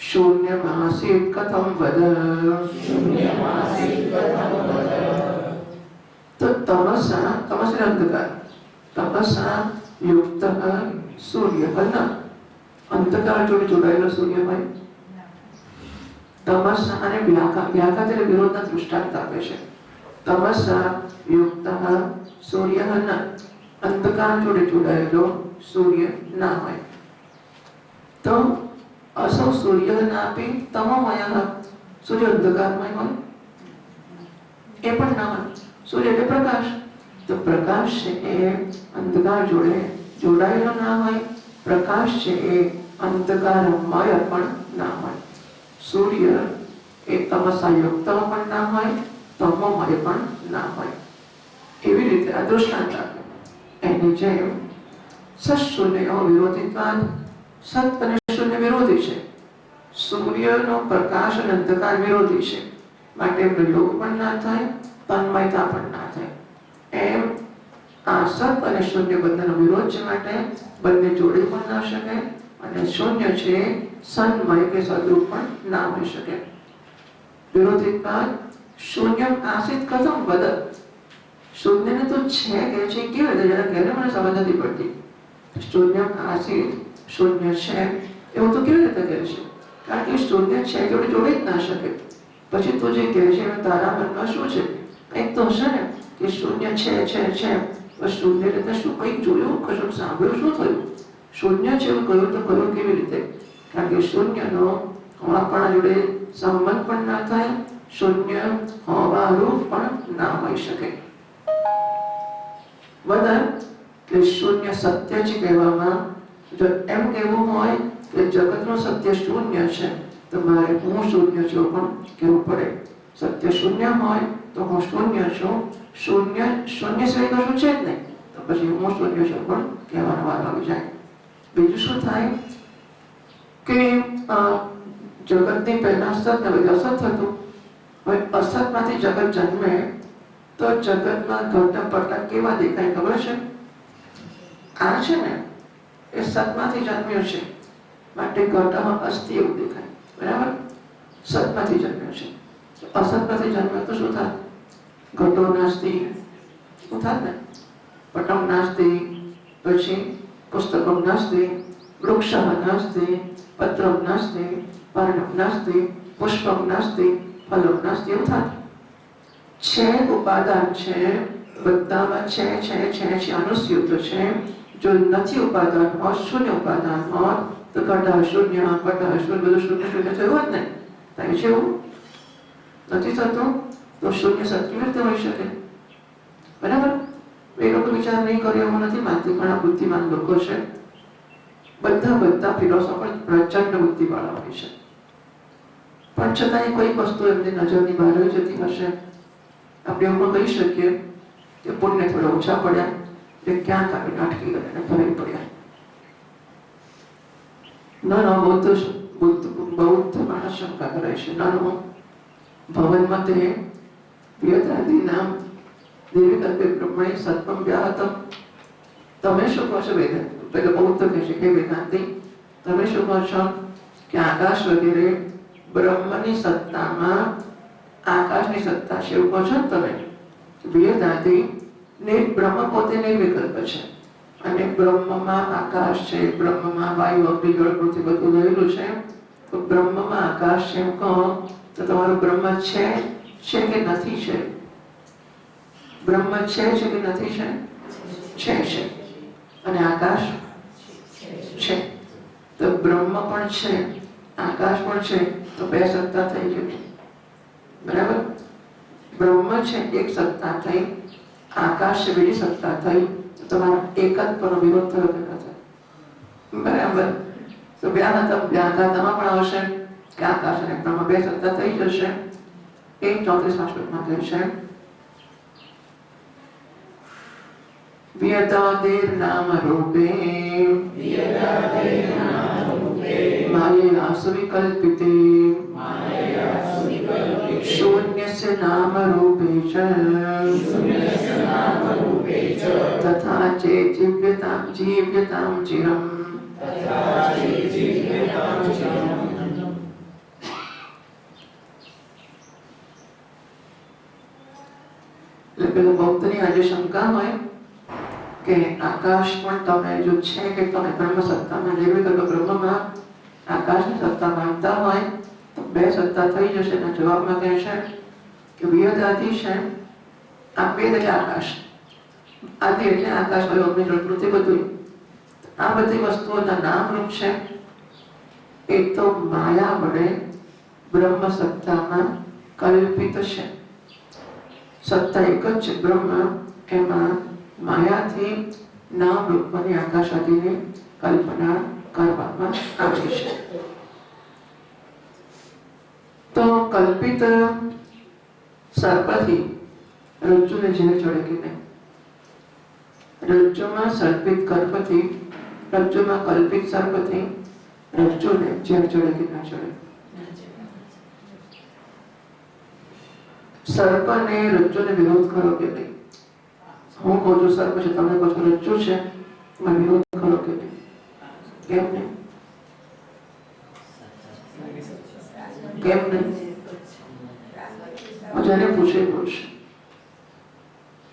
શૂન્યમાસીત કથમ વદ. તો તમસા, તમસ એટલે અંધકાર, તમસા યુક્ત સૂર્ય, અંધકાર જોડે જોડાયેલો સૂર્ય હોય. તમસા અને વ્યાઘાત એટલે વિરોધના દૃષ્ટાંત આપે છે. તમસા યુક્ત સૂર્ય અંધકાર જોડે જોડાયેલો સૂર્ય ના હોય. તો અસૌ સૂર્ય નાપી તમોમય, સૂર્ય અંધકારમય હોય એ પણ ના હોય. સૂર્ય એટલે પ્રકાશ. તો પ્રકાશ છે એ અંધકાર જોડે જોડાયેલો ના હોય. પ્રકાશ છે એ અંધકારમય પણ ના હોય. સૂર્ય એ તમસાયુક્ત પણ ના હોય, તમોમય પણ ના હોય. એવી રીતે આ દૃષ્ટાંત આપે. એની જેમ સશૂન્ય વિરોધિત્વાદ, સત અને શૂન્ય વિરોધી છે. સૂર્યનો પ્રકાશ અને અંધકાર વિરોધી છે, માટે પ્રયોગ પણ ના થાય, તન્મયતા પણ ના થાય. એમ આ સત અને શૂન્ય બંનેનો વિરોધ છે, માટે બંને જોડી પણ ના શકે. અને શૂન્ય છે સન્મય કે સદરૂપ પણ ના હોઈ શકે. વિરોધિત્વાદ શૂન્યમ આસિત કથમ વદ. શૂન્યને તો છે કે છે કેવી રીતે? જરા કહે, મને સમજ નથી પડતી. શૂન્યમ આસિત, શૂન્ય છે એવું તો કેવી રીતે કહે છે? કારણ કે શૂન્ય છે જોડે જોડી જ ના શકે. પછી તું જે કહે છે તારા મનમાં શું છે? કંઈક તો હશે ને કે શૂન્ય છે. શૂન્ય રીતે શું કંઈક જોયું, કશું સાંભળ્યું, શું થયું? શૂન્ય છે એવું કહ્યું તો કહ્યું કેવી રીતે? કારણ કે શૂન્યનો હોવાપણા જોડે સંબંધ પણ ના થાય, શૂન્ય હોવાનું પણ ના હોઈ શકે. બધા કે શૂન્ય સત્ય છે કહેવામાં, જો એમ કહેવું હોય કે જગતનું સત્ય શૂન્ય છે તો મારે હું શૂન્ય છું પણ કહેવું પડે. સત્ય શૂન્ય હોય તો હું શૂન્ય છું. શૂન્ય સિવાય કશું છે જ નહીં, તો પછી હું શૂન્ય છું પણ કહેવાનો વાર આવી જાય. બીજું શું થાય કે જગતની પહેલા સત ને પછી અસત હતું. હવે અસતમાંથી જગત જન્મે તો જગતમાં ઘટના પડતા કેવા દેખાય ખબર છે? આ છે ને એ સતમાંથી જન્મ્યો છે, માટે ઘટામાં અસ્થિ એવું દેખાય, બરાબર? સતમાંથી જન્મ્યો છે. असत्पति जन्म तो शू था घटो नास्ति शू था ने पटम नास्ति પછી પુસ્તકમ નાસ્તિ વૃક્ષ નાસ્તિ પત્રમ નાસ્તિ પર્ણમ નાસ્તિ પુષ્પમ નાસ્તિ ફલમ નાસ્તિ એવું થાય છે ઉપાદાન છે બધામાં છે અનુસ્યુત છે જો નથી ઉપાદાન હોય શૂન્ય ઉપાદાન હોય તો ઘટા શૂન્ય પટા શૂન્ય બધું શૂન્ય શૂન્ય થયું જ ને થાય છે એવું નથી થતું તો શૂન્ય સત્ય કેવી રીતે હોઈ શકે બરાબર એ લોકો વિચાર નહીં કર્યો એવું નથી માનતી ઘણા બુદ્ધિમાન લોકો છે બધા ફિલોસોફર પ્રચંડ બુદ્ધિવાળા હોય છે પણ છતાં કોઈ વસ્તુ એમની નજરની બહાર રહી જતી હશે આપણે એવું કહી શકીએ કે પુણ્ય થોડા ઓછા પડ્યા એટલે ક્યાંક આપણે નાટકી કરીને ભરાઈ પડ્યા બૌદ્ધ માણસ શંકા કરે છે ભવન મતે વિયતાદિનામ દેવી કલ્પે બ્રહ્મણી સત્વમ વ્યાહતમ તમે શું કહો છો વેદાંત પેલો બૌદ્ધ કહે છે કે વેદાંતિ તમે શું કહો છો કે આકાશ વગેરે બ્રહ્મની સત્તામાં આકાશની સત્તા છે એવું કહો છો ને તમે વેદાંતિ ને બ્રહ્મ પોતે નિર્વિકલ્પ છે અને બ્રહ્મમાં આકાશ છે બ્રહ્મમાં વાયુ અગ્નિ જળ પૃથ્વી બધું રહેલું છે તો બ્રહ્મમાં આકાશ છે એમ કહો તો તમારું બ્રહ્મ છે કે નથી છે બ્રહ્મ છે કે નથી છે અને આકાશ છે તો બ્રહ્મ પણ છે આકાશ પણ છે તો બે સત્તા થઈ ગઈ બરાબર બ્રહ્મ છે એક સત્તા થઈ આકાશ છે બીજી સત્તા થઈ તો તમારા એકત્વનો વિરોધ થયો કે ન થાય બરાબર તો વ્યાઘાતમાં પણ આવશે કે આકાશ અને બ્રહ્મ બે સત્તા થઈ જશે એ 34મા શ્લોકમાં કહે છે व्यतादेर नाम रूपे मायया सुविकल्पिते शून्यस्य नाम रूपे च तथा चे जीव्यतां चिरम् એટલે પેલો ભક્તની આજે શંકા હોય કે આકાશ પણ તમે જો છે કે તમે બ્રહ્મ સત્તામાં જેવી તો બ્રહ્મમાં આકાશની સત્તા માનતા હોય તો બે સત્તા થઈ જશે એના જવાબમાં કહે છે કે વિયદાદિ છે આ વેદ એટલે આકાશ આદિ એટલે આકાશ વાયુ અગ્નિ જળ પૃથ્વી બધું આ બધી વસ્તુઓના નામરૂપ છે એ તો માયા વડે બ્રહ્મ સત્તામાં કલ્પિત છે સત્તા એક જ છે બ્રહ્મ એમાં માયાથી નામ રૂપની આકાશ આદિની કલ્પના કરવામાં આવે છે તો કલ્પિત સર્પથી રજ્જુને ઝેર ચડે કે નહીં રજ્જુમાં સર્પિત કલ્પથી રજ્જુમાં કલ્પિત સર્પથી રજ્જુને ઝેર ચડે કે ના ચડે સર્પ ને રજ્જુને વિરોધ કરો કે નહીં હું કહું છું સર્પ છે તમે કહો છો રજ્જુ છે એમાં વિરોધ કરો કે નહીં કેમ નહીં કેમ નહીં જ્યારે પૂછે બોલશે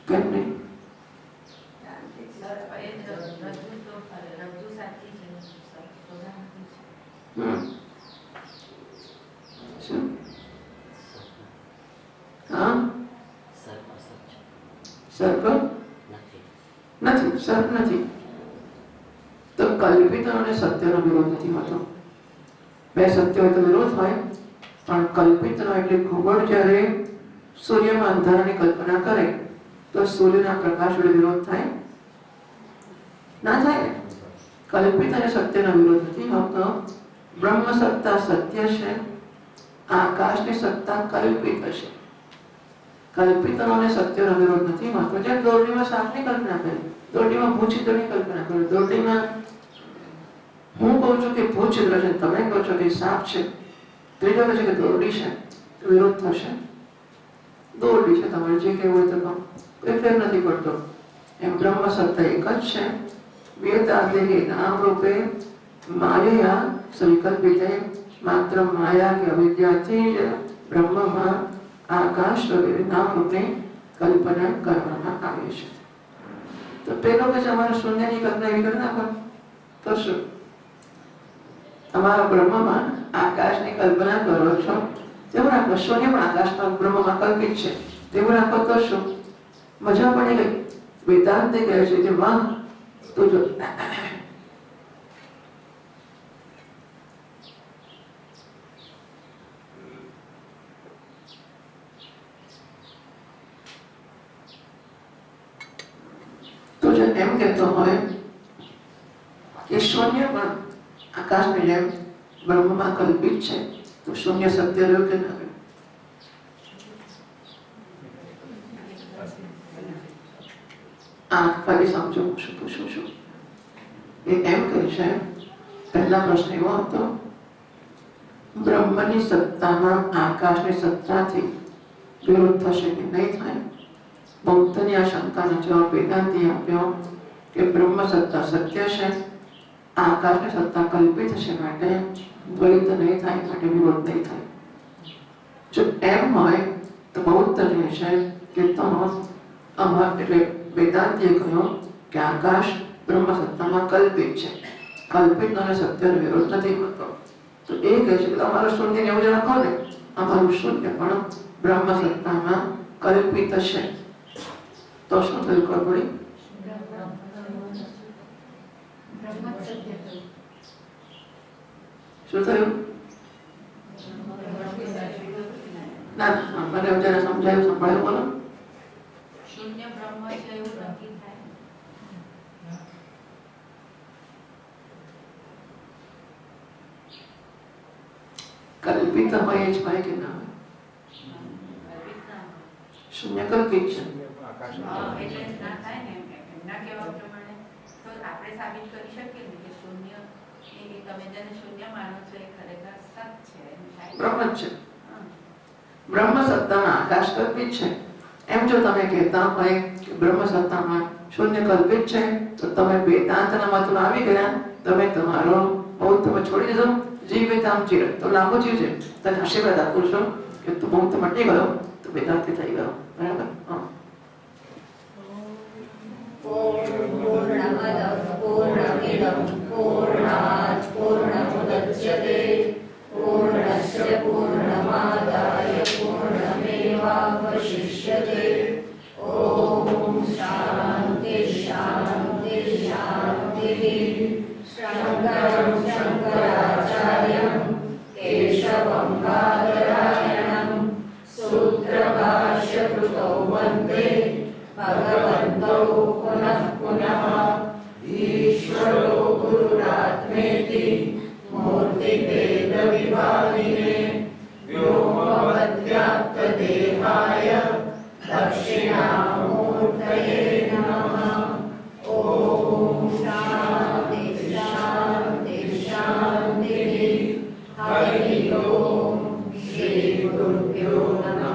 કેમ નહીં સર્પ નથી સર્પ નથી તો કલ્પિત અને સત્યનો વિરોધ નથી હોતો બે સત્ય હોય તો વિરોધ હોય પણ કલ્પિતનો એટલે ઘુવડ જ્યારે સૂર્યમાં અંધારાની કલ્પના કરે તો સૂર્યના પ્રકાશ વડે વિરોધ થાય ના થાય કલ્પિત અને સત્યનો વિરોધ નથી હોતો બ્રહ્મ સત્તા સત્ય છે આકાશની સત્તા કલ્પિત છે કલ્પિત અને સત્યનો વિરોધ નથી હોતો જેમ દોરડીમાં સાપની કલ્પના કરી દોરડીમાં ભૂછિદ્રની કલ્પના કરી દોરડીમાં હું કહું છું કે ભૂછિદ્ર છે તમે કહો છો કે સાપ છે ત્રીજો કહે છે કે દોરડી છે વિરોધ થશે દોરડી છે તમારે જે કહેવું હોય તો કોઈ ફેર નથી પડતો એમ બ્રહ્મ સત્તા એક જ છે વેદાદિને નામ રૂપે માયા સંકલ્પિતે માત્ર માયા કે અવિદ્યાથી જ બ્રહ્મમાં આકાશ વગેરેના રૂપે કલ્પના કરવામાં આવે છે. તો પેલો કે તમારે શૂન્યની કલ્પના એવી કરી નાખો તો શું? તમારા બ્રહ્મમાં આકાશની કલ્પના કરો છો તેવું રાખો. શૂન્ય પણ આકાશમાં બ્રહ્મમાં કલ્પિત છે તેવું રાખો તો શું? મજા પડી ગઈ. વેદાંત કહે છે કે વાહ, તો જો એમ કહેતો હોય કે શૂન્ય પણ આકાશની જેમ બ્રહ્મમાં કલ્પિત છે, તો શૂન્ય સત્ય રહ્યું કે ના રહ્યું? ફરી સમજો શું પૂછું છું. એ એમ કહે છે, પહેલા પ્રશ્ન એવો હતો, બ્રહ્મની સત્તામાં આકાશની સત્તાથી વિરોધ થશે કે નહીં થાય? બૌદ્ધની આ શંકાનો જવાબ વેદાંતિએ આપ્યો કે બ્રહ્મ સત્તા સત્ય છે, આકાશની સત્તા કલ્પિત છે, માટે દ્વૈત નહીં થાય, માટે વિરોધ નહીં થાય. જો એમ હોય તો બૌદ્ધ કહે છે કે તો એટલે વેદાંતિએ કહ્યું કે આકાશ બ્રહ્મ સત્તામાં કલ્પિત છે, કલ્પિત અને સત્યનો વિરોધ નથી હોતો. તો એ કહે છે કે અમારું શૂન્ય એવું જ રાખો ને, અમારું શૂન્ય પણ બ્રહ્મ સત્તામાં કલ્પિત છે. તો શું થયું? ખબર પડી? શું થયું? ના ના, મને જરા સમજાયું, સંભળાયું, બોલો. શૂન્ય બ્રહ્મ છે એવું નક્કી થાય. કલ્પિત હોય જ હોય કે ના હોય? શૂન્ય કલ્પિત છે. એટલે ના થાય ને, એમના કહેવા પ્રમાણે તો આપણે સાબિત કરી શકીએ ને કે શૂન્ય એ તમે જેને શૂન્ય માનો છો એ ખરેખર સત છે. બ્રહ્મ જ છે. બ્રહ્મ સત્તામાં આકાશ કલ્પિત છે એમ જો તમે કહેતા હોય કે બ્રહ્મ સત્તામાં શૂન્ય કલ્પિત છે, તો તમે વેદાંતના મતમાં આવી ગયા. તમે તમારો બૌદ્ધમાં છોડી દીધો. જીવેતામ ચિર, તો લાંબો જીવ છે. તને આશીર્વાદ આપું છું કે તું બૌદ્ધ મટી ગયો તો વેદાંતિ થઈ ગયો. બરાબર? હા. पूर्णस्य पूर्णमादाय पूर्णमेवावशिष्यते. ओम शांति शांति शांतिः. शंकरं शंकराचार्यं केशवं बादरायणं सूत्रभाष्यकृतौ वन्दे भगवन्तौ पुनः पुनः. ईश्वरो गुरुरात्मेति मूर्तिभेद विभागिने व्योमवद्व्याप्तदेहाय दक्षिणामूर्तये नमः. ओम शांति शांति शांतिः. हरि ओम. श्री गुरुभ्यो नमः.